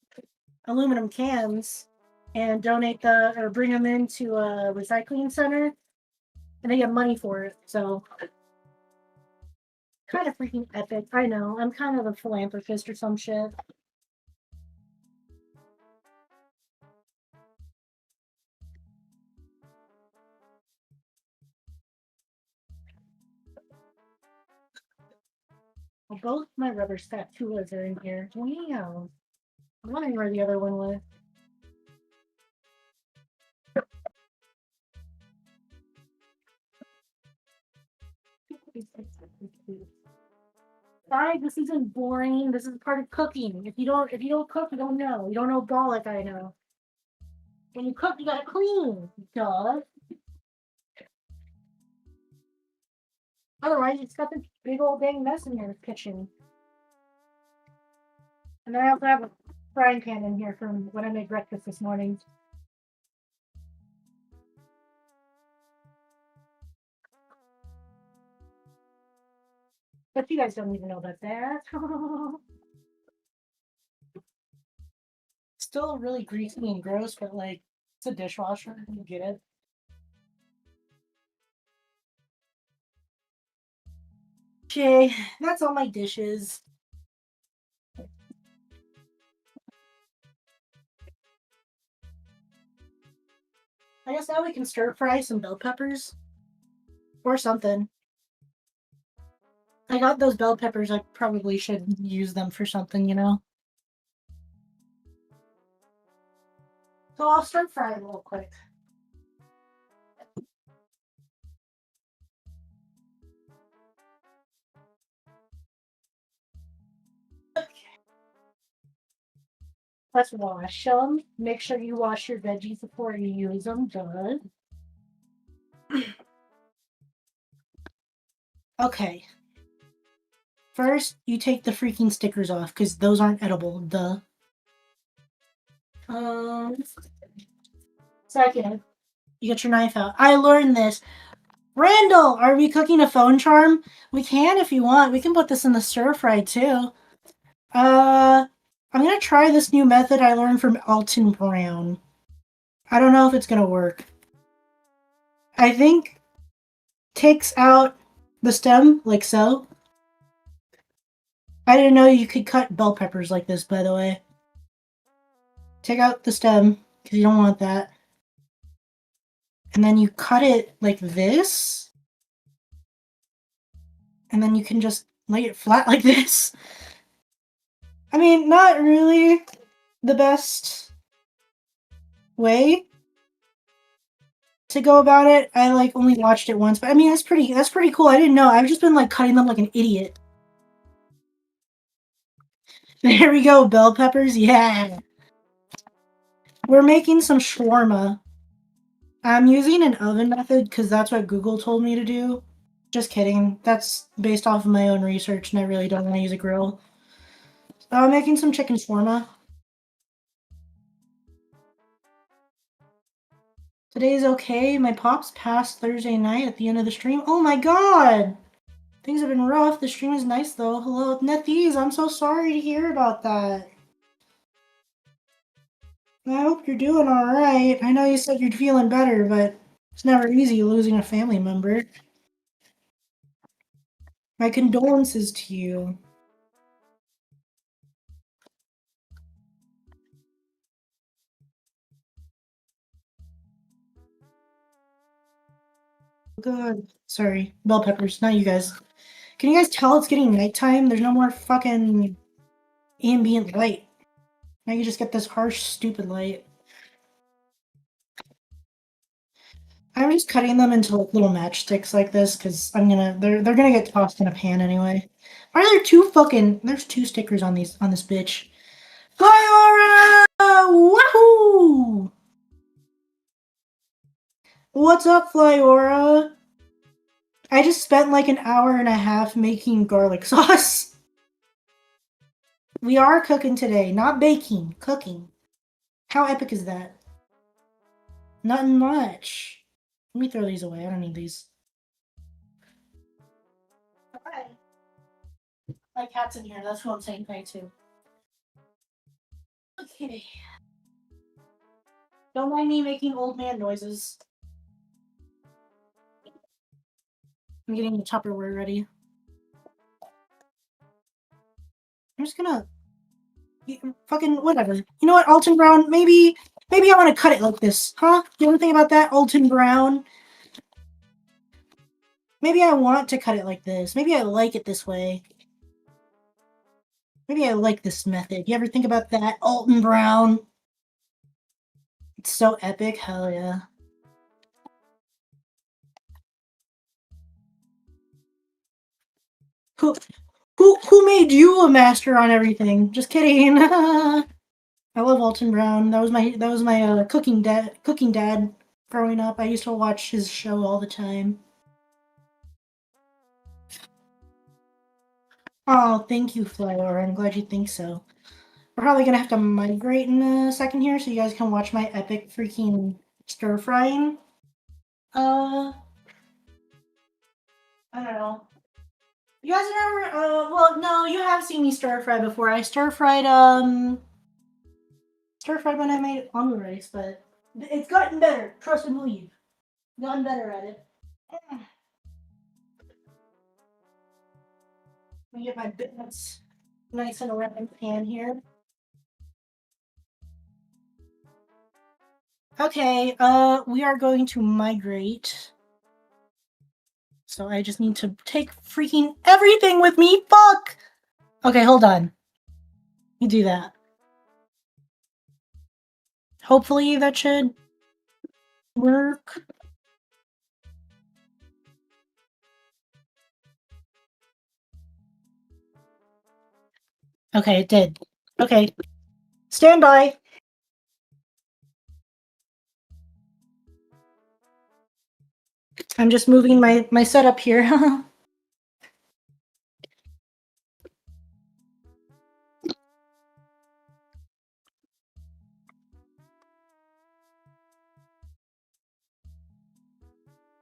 aluminum cans and bring them into a recycling center, and they get money for it. So, kind of freaking epic. I know. I'm kind of a philanthropist or some shit. Well, both my rubber spatulas are in here. Wow. I'm wondering where the other one was. Guys, this isn't boring. This is part of cooking. If you don't cook, you don't know. You don't know ball like I know. When you cook, you gotta clean. Duh. Otherwise, it's got this big old dang mess in your kitchen. And then I also have a frying pan in here from when I made breakfast this morning. But you guys don't even know about that. Still really greasy and gross, but like, it's a dishwasher. You get it. Okay, that's all my dishes. I guess now we can stir fry some bell peppers. Or something. I got those bell peppers. I probably should use them for something, you know? So I'll stir fry it real quick. Let's wash them. Make sure you wash your veggies before you use them. Good. Okay. First, you take the freaking stickers off because those aren't edible. Duh. Second, you get your knife out. I learned this. Randall, are we cooking a phone charm? We can if you want. We can put this in the stir fry too. I'm gonna try this new method I learned from Alton Brown. I don't know if it's gonna work. I think takes out the stem like so. I didn't know you could cut bell peppers like this, by the way. Take out the stem, because you don't want that. And then you cut it like this. And then you can just lay it flat like this. I mean, not really the best way to go about it. I like only watched it once, but I mean that's pretty cool. I didn't know. I've just been like cutting them like an idiot. There we go, bell peppers. Yeah. We're making some shawarma. I'm using an oven method because that's what Google told me to do. Just kidding. That's based off of my own research, and I really don't want to use a grill. So I'm making some chicken shawarma. Today's okay. My pops passed Thursday night at the end of the stream. Oh my god! Things have been rough. The stream is nice though. Hello, Nethies. I'm so sorry to hear about that. I hope you're doing alright. I know you said you're feeling better, but it's never easy losing a family member. My condolences to you. Good. Sorry. Bell peppers, not you guys. Can you guys tell it's getting nighttime? There's no more fucking ambient light. Now you just get this harsh, stupid light. I'm just cutting them into like little matchsticks like this because they're gonna get tossed in a pan anyway. Why are there there's two stickers on this bitch? Flyora! Wahoo! What's up, Flyora? I just spent like an hour and a half making garlic sauce. We are cooking today, not baking, cooking. How epic is that? Nothing much. Let me throw these away. I don't need these. Hi. My cat's in here. That's what I'm saying hi to. Okay. Don't mind me making old man noises. I'm getting the Tupperware ready. I'm just gonna fucking whatever. You know what, Alton Brown? Maybe I want to cut it like this, huh? You ever think about that, Alton Brown? Maybe I want to cut it like this. Maybe I like it this way. Maybe I like this method. You ever think about that, Alton Brown? It's so epic. Hell yeah. Who made you a master on everything? Just kidding. I love Alton Brown. That was my cooking dad growing up. I used to watch his show all the time. Oh, thank you, Flower. I'm glad you think so. We're probably gonna have to migrate in a second here so you guys can watch my epic freaking stir frying. I don't know. You guys never, well, no, you have seen me stir fry before. I stir fried when I made onion rice, but it's gotten better. Trust and believe. Gotten better at it. Let me get my bits nice in a round pan here. Okay, we are going to migrate. So I just need to take freaking everything with me. Fuck! Okay, hold on. You do that. Hopefully that should work. Okay, it did. Okay. Stand by. I'm just moving my setup here.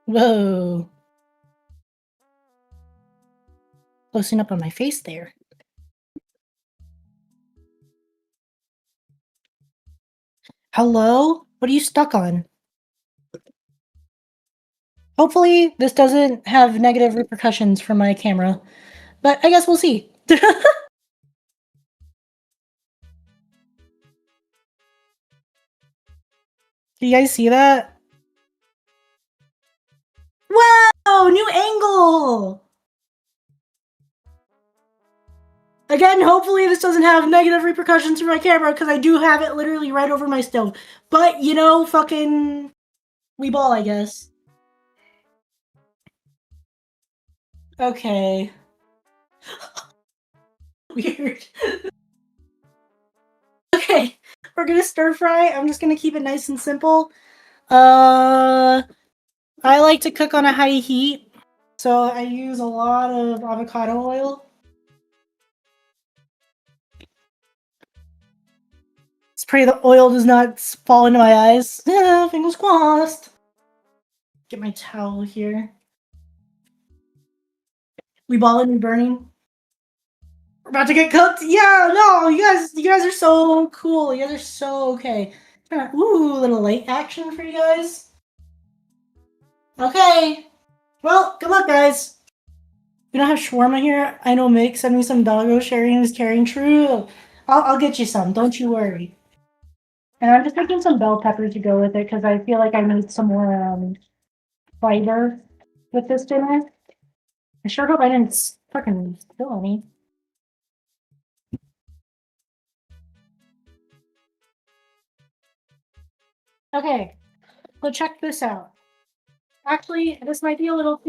Whoa. Closing up on my face there. Hello? What are you stuck on? Hopefully this doesn't have negative repercussions for my camera, but I guess we'll see. Do you guys see that? Wow! New angle! Again, hopefully this doesn't have negative repercussions for my camera, because I do have it literally right over my stove. But, you know, fucking... we ball, I guess. Okay. Weird. Okay, we're gonna stir fry. I'm just gonna keep it nice and simple. I like to cook on a high heat, so I use a lot of avocado oil. Just pray the oil does not fall into my eyes. Fingers crossed. Get my towel here. We balling and burning. We're about to get cooked. Yeah, no, you guys are so cool. You guys are so okay. Ooh, a little light action for you guys. Okay. Well, good luck, guys. We don't have shawarma here. I know Mick sent me some doggo sharing is carrying true. I'll get you some. Don't you worry. And I'm just making some bell pepper to go with it because I feel like I need some more fiber with this dinner. I sure hope I didn't fucking spill any. Okay, so check this out. Actually, this might be a little...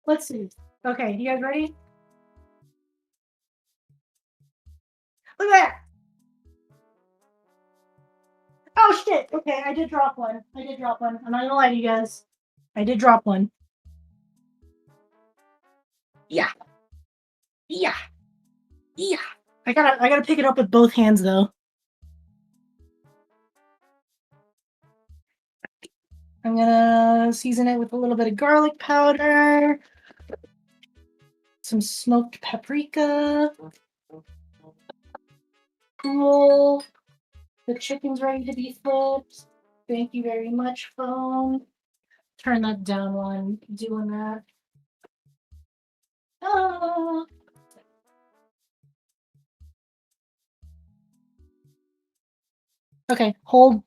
Let's see. Okay, you guys ready? Look at that! Oh shit! Okay, I did drop one. I'm not gonna lie to you guys. I did drop one. Yeah. Yeah. Yeah. I gotta pick it up with both hands though. I'm gonna season it with a little bit of garlic powder, some smoked paprika. Cool. The chicken's ready to be flipped. Thank you very much, phone. Turn that down while I'm doing that. Oh. Okay, hold.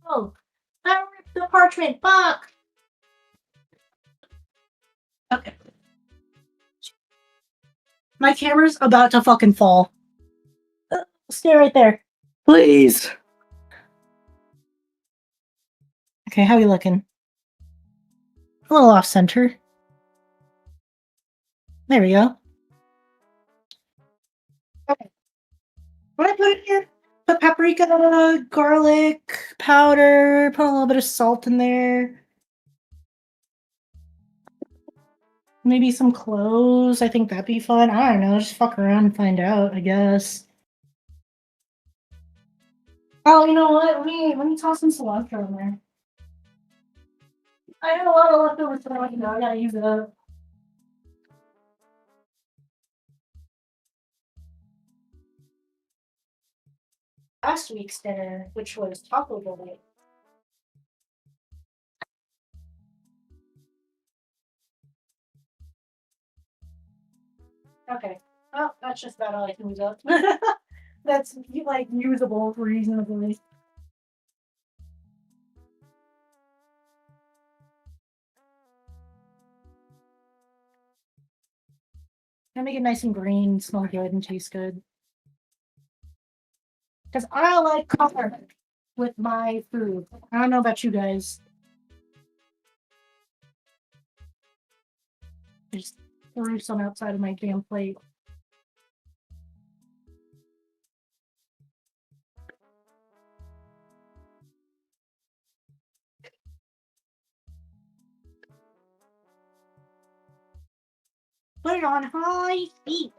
No! I ripped the parchment. Fuck! Okay. My camera's about to fucking fall. Stay right there. Please. Okay, how are you looking? A little off center. There we go. Okay. What I put in here? Put paprika, garlic powder, put a little bit of salt in there. Maybe some cloves. I think that'd be fun. I don't know. Just fuck around and find out, I guess. Oh, you know what? Let me toss some cilantro in there. I have a lot of leftover cilantro. I gotta use it up. Last week's dinner, which was taco bowl. Okay. Well, that's just about all I can use up. That's like usable reasonably. I make it nice and green, smell good, and taste good. Because I like color with my food. I don't know about you guys. I just threw some outside of my damn plate. Put it on high heat.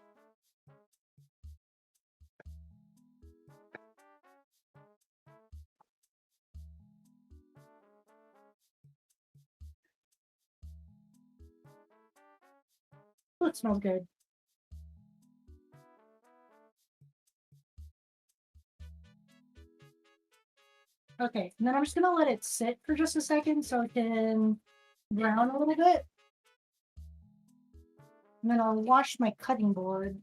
Oh, it smells good. Okay, and then I'm just gonna let it sit for just a second so it can brown a little bit. And then I'll wash my cutting board.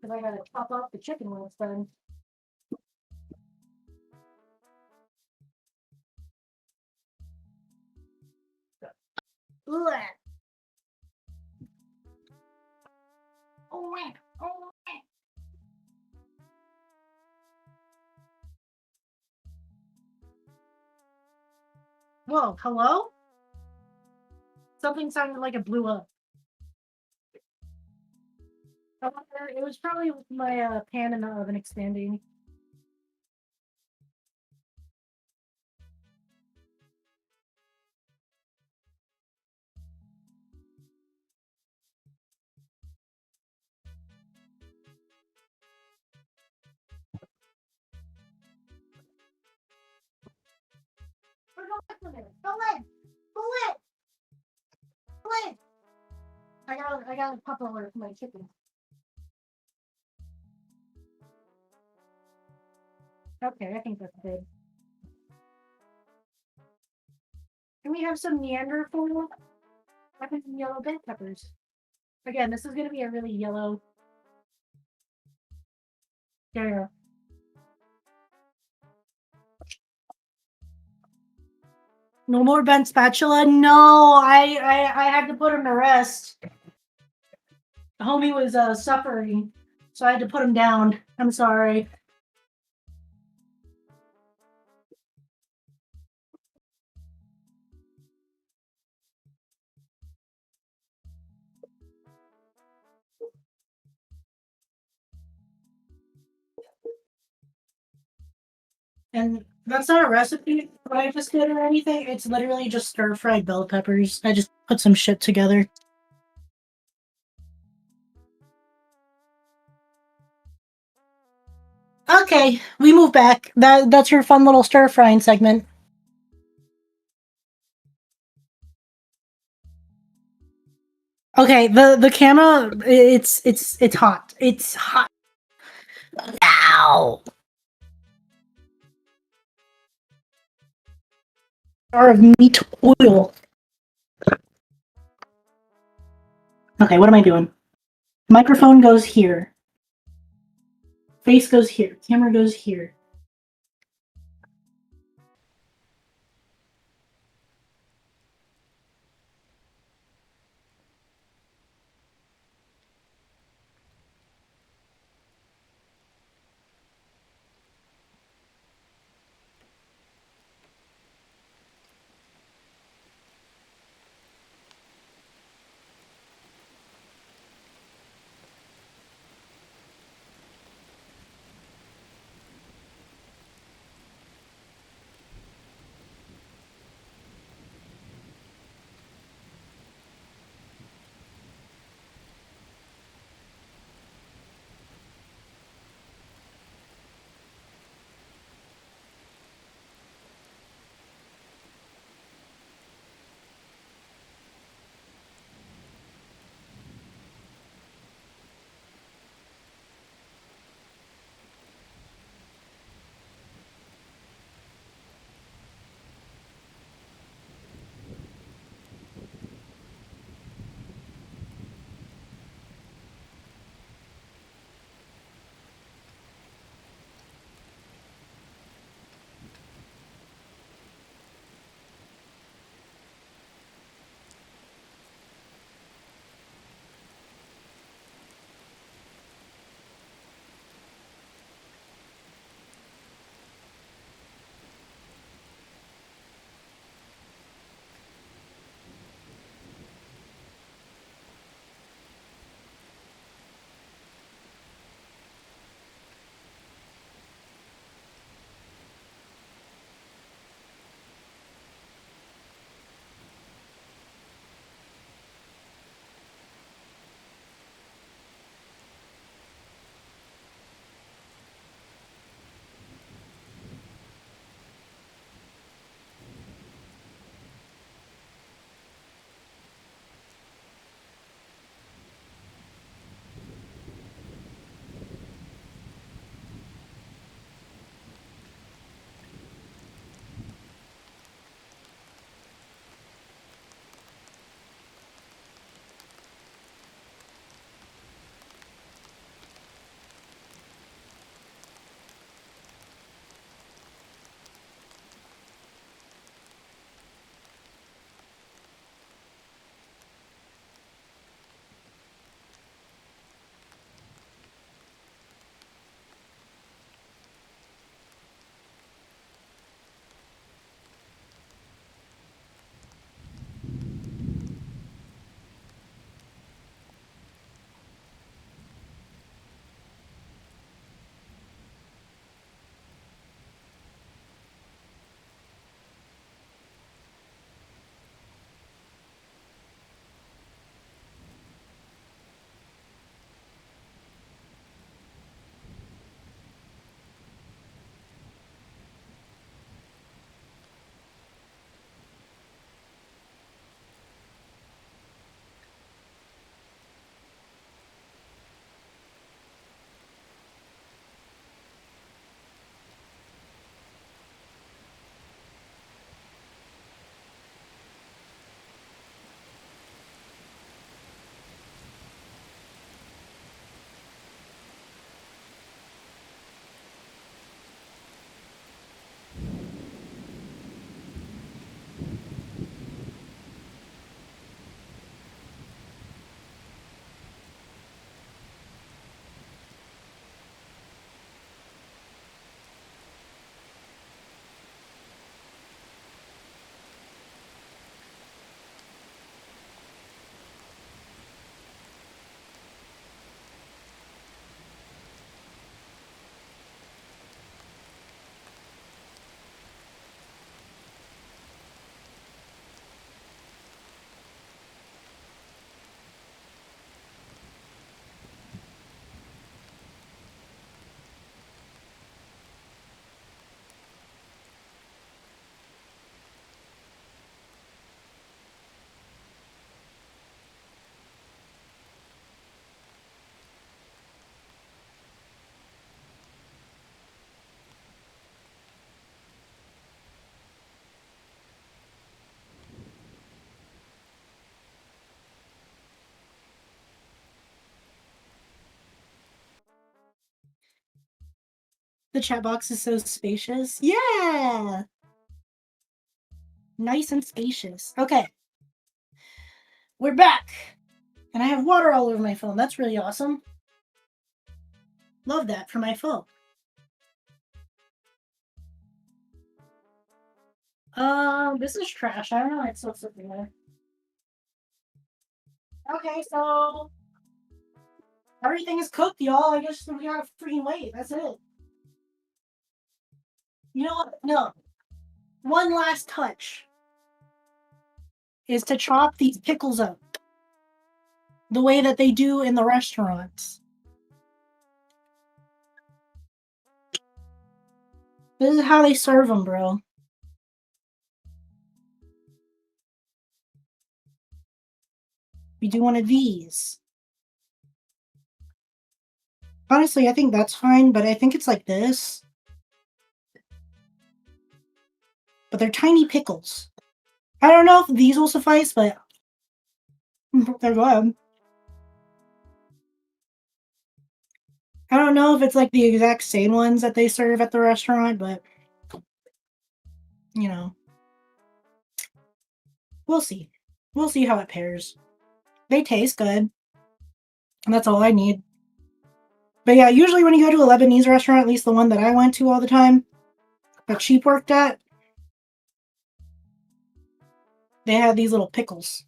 Because I gotta chop up the chicken when it's done. Ugh. Oh, oh. Whoa, hello? Something sounded like it blew up. It was probably my pan in the oven expanding. Go in! I got a pop over for my chicken. Okay, I think that's good. And we have some Neanderthal and yellow bell peppers. Again, this is gonna be a really yellow. There you go. No more bent spatula? No, I had to put him to rest. Homie was suffering, so I had to put him down. I'm sorry. And that's not a recipe that I just did or anything. It's literally just stir-fried bell peppers. I just put some shit together. Okay, we move back. That's your fun little stir-frying segment. Okay, the camera, it's hot. It's hot. Ow! Jar of meat oil. Okay, what am I doing? Microphone goes here. Face goes here. Camera goes here. The chat box is so spacious. Yeah! Nice and spacious. Okay. We're back! And I have water all over my phone. That's really awesome. Love that for my phone. This is trash. I don't know why it's still sitting there. Okay, so everything is cooked, y'all. I guess we gotta freaking wait. That's it. You know what? No. One last touch is to chop these pickles up the way that they do in the restaurants. This is how they serve them, bro. We do one of these. Honestly, I think that's fine, but I think it's like this. But they're tiny pickles. I don't know if these will suffice, but they're good. I don't know if it's like the exact same ones that they serve at the restaurant, but you know. We'll see. We'll see how it pairs. They taste good. And that's all I need. But yeah, usually when you go to a Lebanese restaurant, at least the one that I went to all the time, that Sheep worked at, they had these little pickles.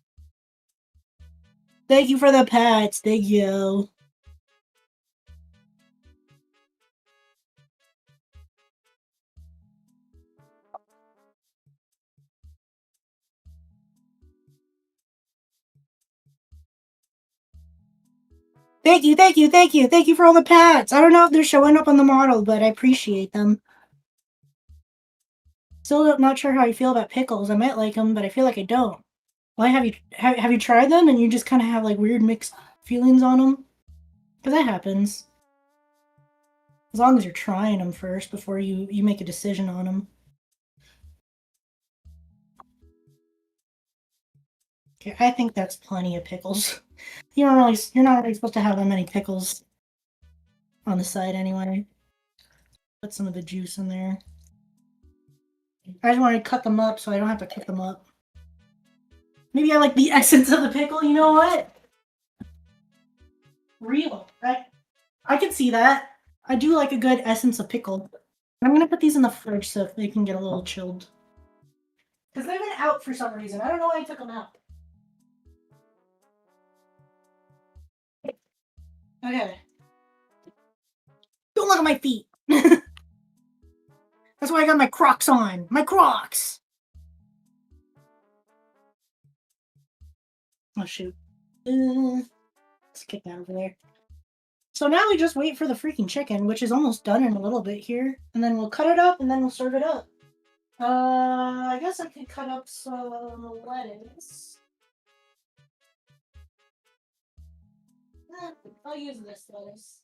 Thank you for the pets. Thank you. Thank you, thank you, thank you. Thank you for all the pats. I don't know if they're showing up on the model, but I appreciate them. Still not sure how I feel about pickles. I might like them, but I feel like I don't. Why have you tried them and you just kind of have like weird mixed feelings on them? Because that happens. As long as you're trying them first before you make a decision on them. Okay, I think that's plenty of pickles. You're not really supposed to have that many pickles on the side anyway. Put some of the juice in there. I just want to cut them up so I don't have to cook them up. Maybe I like the essence of the pickle, you know what? Real. I can see that. I do like a good essence of pickle. I'm gonna put these in the fridge so they can get a little chilled. Because they've been out for some reason. I don't know why I took them out. Okay. Don't look at my feet. That's why I got my Crocs on. My Crocs! Oh, shoot. Let's get that over there. So now we just wait for the freaking chicken, which is almost done in a little bit here. And then we'll cut it up and then we'll serve it up. I guess I could cut up some lettuce. I'll use this lettuce.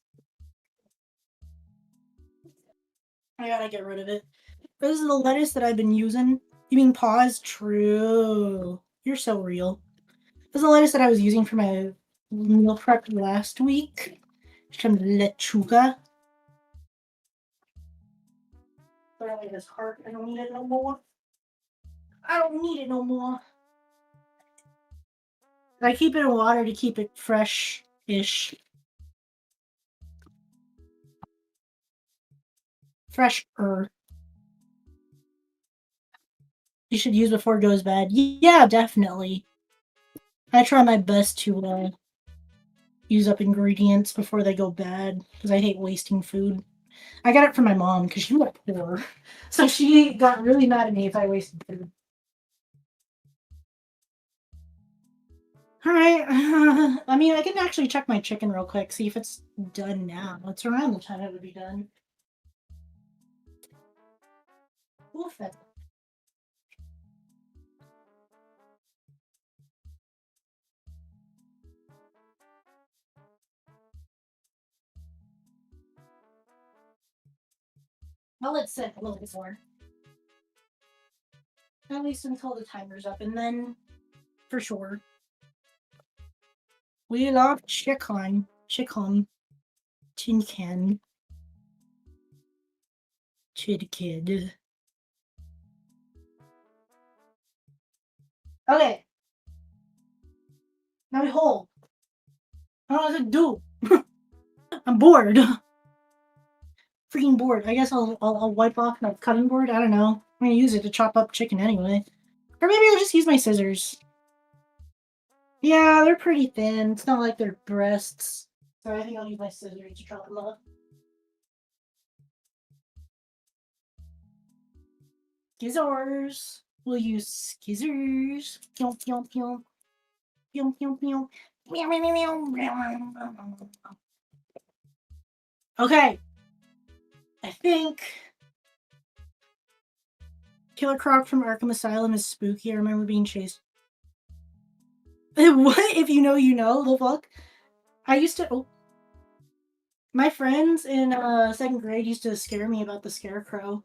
I gotta get rid of it. This is the lettuce that I've been using. You mean pause? True. You're so real. This is the lettuce that I was using for my meal prep last week. Some lechuga. Throw away this heart. I don't need it no more. I don't need it no more. I keep it in water to keep it fresh-ish. Fresh-er. You should use before it goes bad. Yeah, definitely. I try my best to use up ingredients before they go bad because I hate wasting food. I got it from my mom because she was poor, so she got really mad at me if I wasted food. All right. I mean, I can actually check my chicken real quick, see if it's done now. It's around the time it would be done. Oof, that's... I'll let it sit a little bit more. At least until the timer's up, and then, for sure. We love chicken. Chicken. Tin can. Chid kid. Okay. Now behold. I don't know what to do. I'm bored. Freaking bored. I guess I'll wipe off my cutting board. I don't know. I'm gonna use it to chop up chicken anyway. Or maybe I'll just use my scissors. Yeah, they're pretty thin. It's not like they're breasts. So I think I'll use my scissors to chop them up. Scissors. We'll use scissors. Pew, pew, pew. Pew, pew, pew. Meow, meow, meow, meow. Okay. I think Killer Croc from Arkham Asylum is spooky. I remember being chased. What? If you know, you know. The fuck? I used to. Oh. My friends in 2nd grade used to scare me about the Scarecrow.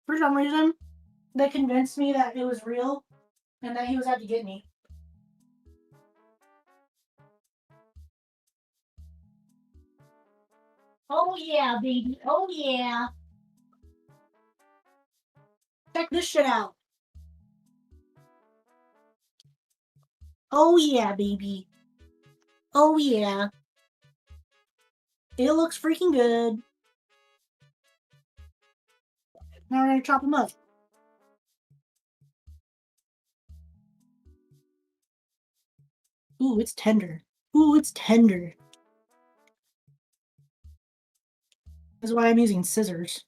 For some reason, they convinced me that it was real and that he was out to get me. Oh yeah, baby. Oh yeah. Check this shit out. Oh yeah, baby. Oh yeah. It looks freaking good. Now we're gonna chop them up. Ooh, it's tender. Ooh, it's tender. That's why I'm using scissors.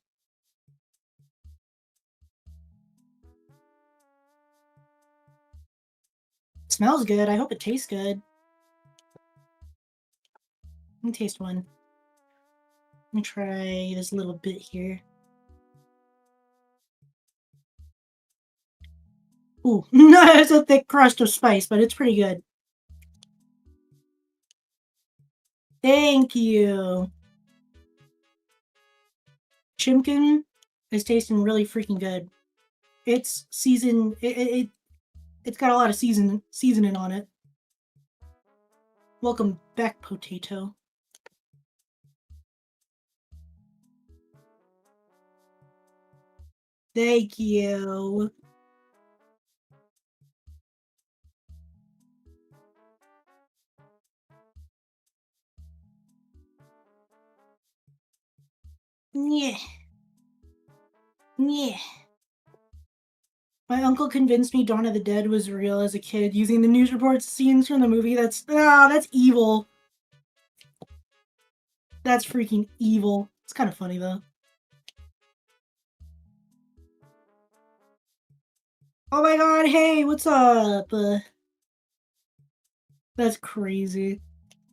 It smells good. I hope it tastes good. Let me taste one. Let me try this little bit here. Ooh, it's a thick crust of spice, but it's pretty good. Thank you. Chimkin is tasting really freaking good. It's seasoned. It's got a lot of seasoning on it. Welcome back, potato. Thank you. Yeah. Yeah. My uncle convinced me Dawn of the Dead was real as a kid using the news reports scenes from the movie. That's evil. That's freaking evil. It's kind of funny though. Oh my god, hey, what's up? That's crazy.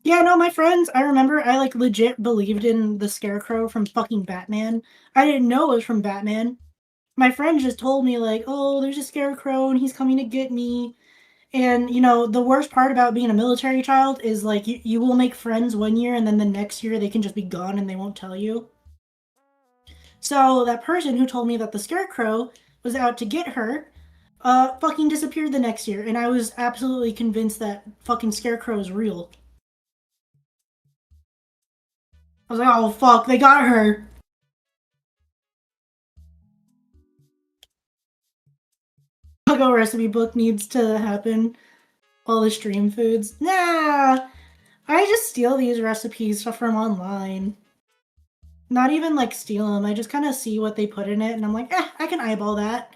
Yeah, no, my friends, I remember I like legit believed in the Scarecrow from fucking Batman. I didn't know it was from Batman. My friend just told me like, oh, there's a Scarecrow and he's coming to get me. And, you know, the worst part about being a military child is like you will make friends one year and then the next year they can just be gone and they won't tell you. So that person who told me that the Scarecrow was out to get her, fucking disappeared the next year, and I was absolutely convinced that fucking Scarecrow is real. I was like, oh fuck, they got her. Taco recipe book needs to happen. All the stream foods. Nah, I just steal these recipes from online. Not even like steal them. I just kind of see what they put in it, and I'm like, I can eyeball that.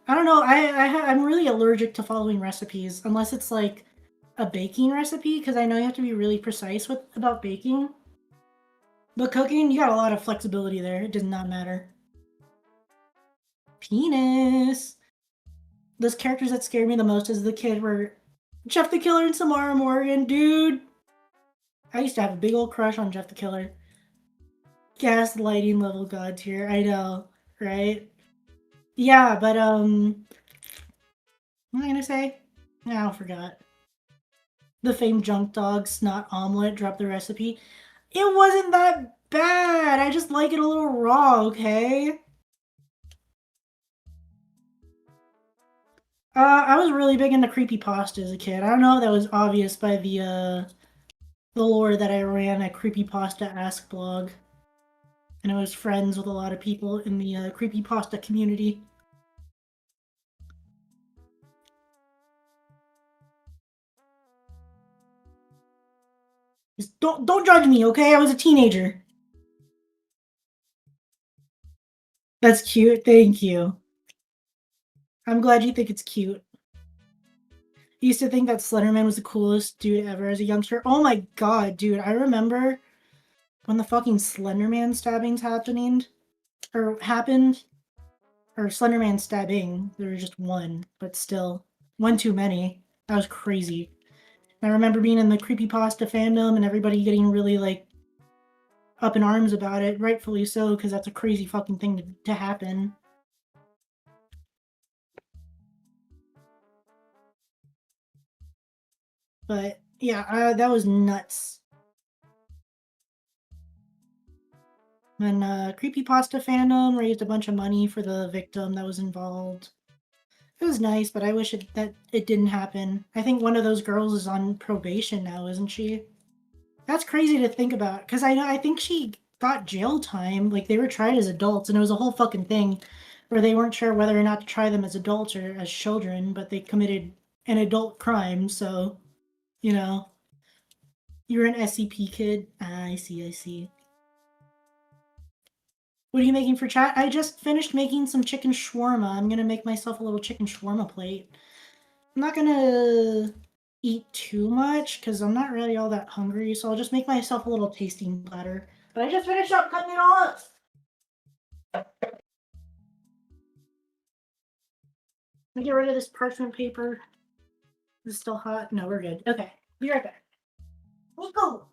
I don't know. I'm really allergic to following recipes unless it's like a baking recipe because I know you have to be really precise about baking. But cooking, you got a lot of flexibility there. It does not matter. Penis. Those characters that scared me the most as the kid were Jeff the Killer and Samara Morgan, dude. I used to have a big old crush on Jeff the Killer. Gaslighting level god tier. I know, right? Yeah, but what am I gonna say? Now I forgot. The famed Junkdoq snot omelet dropped the recipe. It wasn't that bad. I just like it a little raw, okay? I was really big into creepypasta as a kid. I don't know if that was obvious by the lore that I ran at Creepypasta Ask blog. and I was friends with a lot of people in the creepypasta community. Just don't judge me, okay? I was a teenager. That's cute. Thank you. I'm glad you think it's cute. I used to think that Slenderman was the coolest dude ever as a youngster. Oh my god, dude. I remember when the fucking Slenderman stabbings happened. Or Slenderman stabbing. There was just one, but still. One too many. That was crazy. I remember being in the creepypasta fandom and everybody getting really, like, up in arms about it. Rightfully so, because that's a crazy fucking thing to happen. But, yeah, that was nuts. And creepypasta fandom raised a bunch of money for the victim that was involved. It was nice, but I wish that it didn't happen. I think one of those girls is on probation now, isn't she? That's crazy to think about, because I think she got jail time. Like, they were tried as adults, and it was a whole fucking thing where they weren't sure whether or not to try them as adults or as children, but they committed an adult crime, so, you know. You're an SCP kid? Ah, I see, I see. What are you making for chat? I just finished making some chicken shawarma. I'm gonna make myself a little chicken shawarma plate. I'm not gonna eat too much because I'm not really all that hungry, so I'll just make myself a little tasting platter. But I just finished up cutting it all up. Let me get rid of this parchment paper. Is it still hot? No, we're good. Okay, be right back. Nico!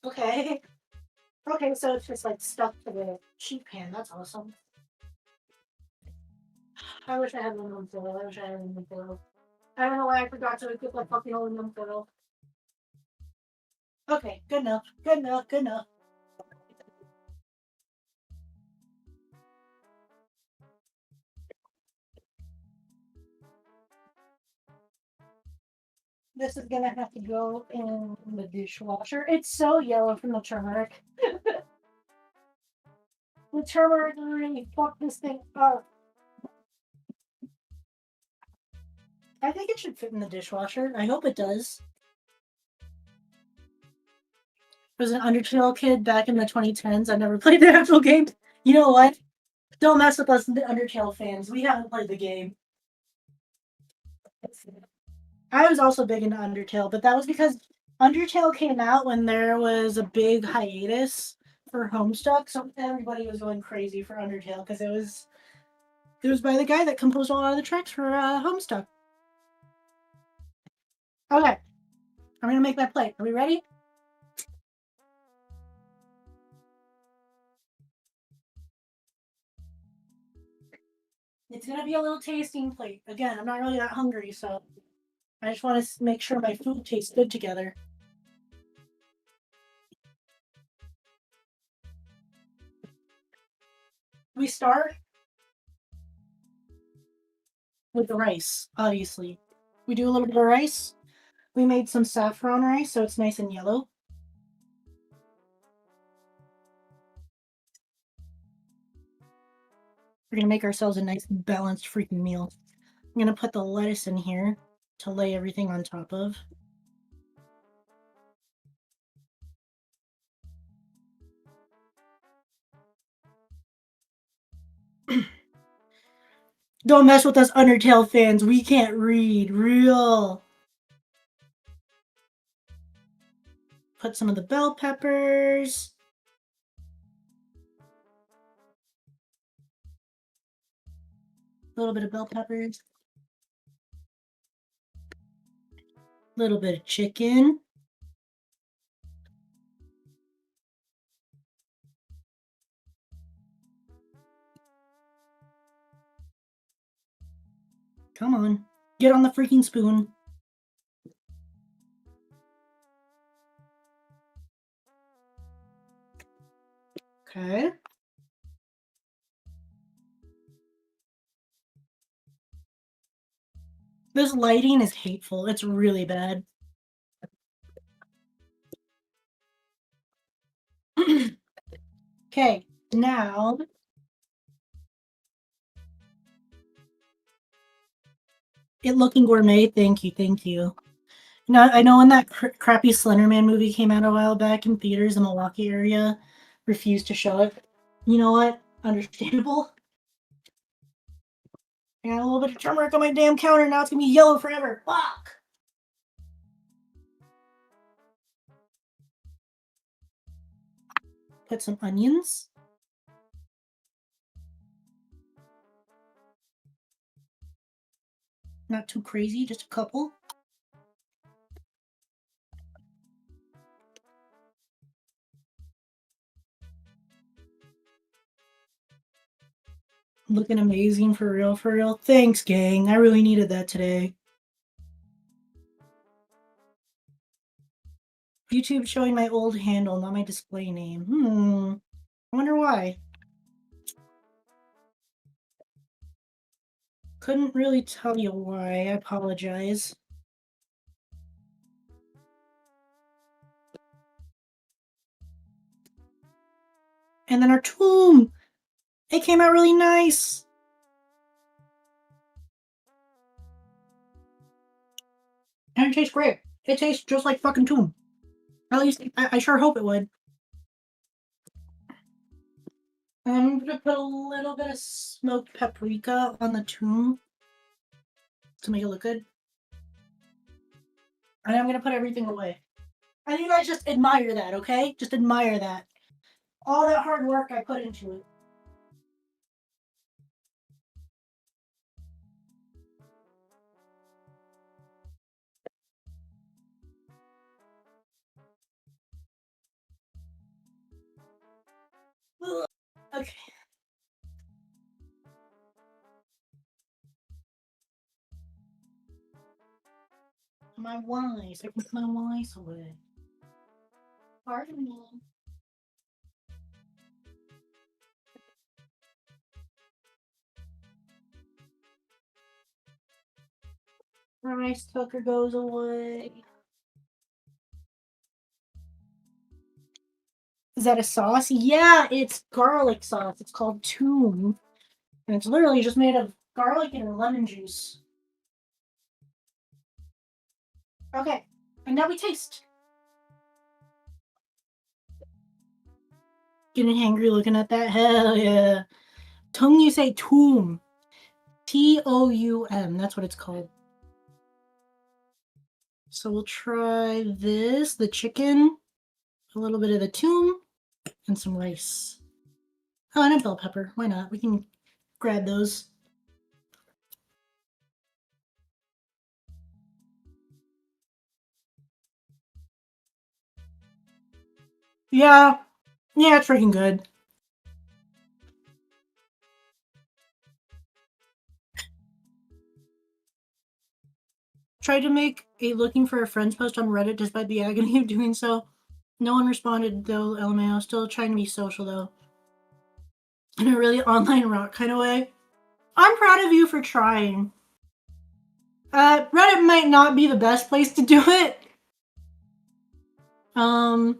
Okay. Okay, so it's just like stuck to the sheet pan. That's awesome. I wish I had aluminum foil. I wish I had aluminum foil. I don't know why I forgot to equip my fucking aluminum foil. Okay, good enough. Good enough. Good enough. This is gonna have to go in the dishwasher. It's so yellow from the turmeric. The turmeric really fucked this thing up. I think it should fit in the dishwasher. I hope it does. I was an Undertale kid back in the 2010s. I never played the actual game. You know what? Don't mess with us, the Undertale fans. We haven't played the game. I was also big into Undertale, but that was because Undertale came out when there was a big hiatus for Homestuck, so everybody was going crazy for Undertale because it was by the guy that composed a lot of the tracks for Homestuck. Okay, I'm gonna make my plate. Are we ready? It's gonna be a little tasting plate. Again, I'm not really that hungry, so I just want to make sure my food tastes good together. We start with the rice, obviously. We do a little bit of rice. We made some saffron rice, so it's nice and yellow. We're gonna make ourselves a nice balanced freaking meal. I'm gonna put the lettuce in here to lay everything on top of. Don't mess with us Undertale fans. We can't read. Real. Put some of the bell peppers. A little bit of bell peppers. A little bit of chicken. Come on. Get on the freaking spoon. Okay. This lighting is hateful. It's really bad. Okay, now it looking gourmet. Thank you, thank you. Now I know when that crappy Slenderman movie came out a while back in theaters in the Milwaukee area, refused to show it. You know what? Understandable. I got a little bit of turmeric on my damn counter. Now it's gonna be yellow forever. Fuck. Put some onions. Not too crazy, just a couple. Looking amazing for real, for real. Thanks, gang. I really needed that today. YouTube showing my old handle, not my display name. I wonder why. Couldn't really tell you why. I apologize. And then our tomb! It came out really nice! And it tastes great. It tastes just like fucking tomb. At least, I sure hope it would. I'm gonna put a little bit of smoked paprika on the tomb to make it look good. And I'm gonna put everything away. And you guys just admire that, okay? Just admire that. All that hard work I put into it. Ugh. Okay. My wise. I put my wise away. Pardon me. Rice cooker goes away. Is that a sauce? Yeah, it's garlic sauce. It's called Toom. And it's literally just made of garlic and lemon juice. Okay, and now we taste. Getting hangry looking at that? Hell yeah. Tongue, you say Toom. Toum. That's what it's called. So we'll try this, the chicken, a little bit of the toom, and some rice. Oh, and a bell pepper. Why not? We can grab those. Yeah. Yeah, it's freaking good. Tried to make a looking for a friends post on Reddit despite the agony of doing so. No one responded though, LMAO. Still trying to be social though. In a really online rock kind of way. I'm proud of you for trying. Reddit might not be the best place to do it. Although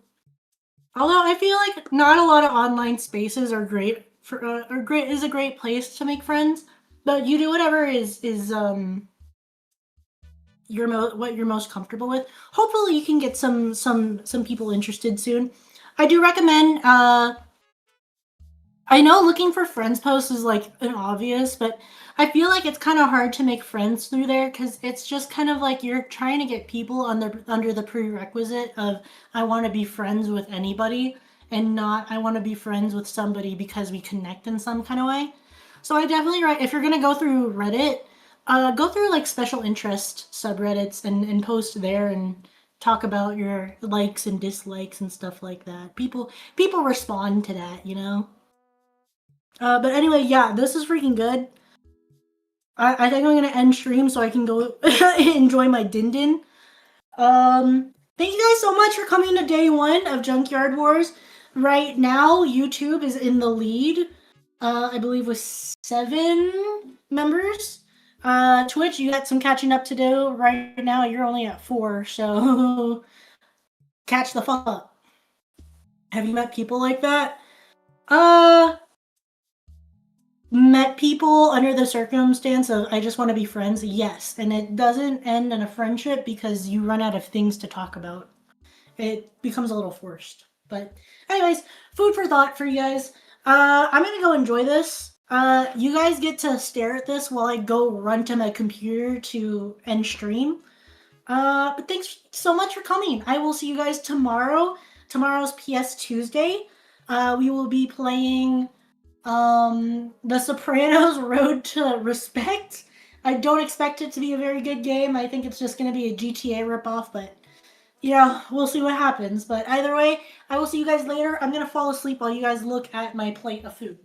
I feel like not a lot of online spaces are great for is a great place to make friends. But you do whatever is what you're most comfortable with. Hopefully you can get some people interested soon. I do recommend I know looking for friends posts is like an obvious, but I feel like it's kind of hard to make friends through there because it's just kind of like you're trying to get people under the prerequisite of I want to be friends with anybody and not I want to be friends with somebody because we connect in some kind of way. So I definitely if you're gonna go through Reddit, go through like special interest subreddits and post there and talk about your likes and dislikes and stuff like that. People respond to that, you know. But anyway, yeah, this is freaking good. I think I'm gonna end stream so I can go enjoy my din din. Thank you guys so much for coming to day 1 of Junkyard Wars. Right now, YouTube is in the lead. I believe with 7 members. Twitch, you got some catching up to do. Right now, you're only at 4, so catch the fuck up. Have you met people like that? Met people under the circumstance of I just want to be friends, yes. And it doesn't end in a friendship because you run out of things to talk about. It becomes a little forced. But anyways, food for thought for you guys. I'm gonna go enjoy this. You guys get to stare at this while I go run to my computer to end stream. But thanks so much for coming. I will see you guys tomorrow. Tomorrow's PS Tuesday. We will be playing The Sopranos Road to Respect. I don't expect it to be a very good game. I think it's just going to be a GTA ripoff, but yeah, we'll see what happens. But either way, I will see you guys later. I'm going to fall asleep while you guys look at my plate of food.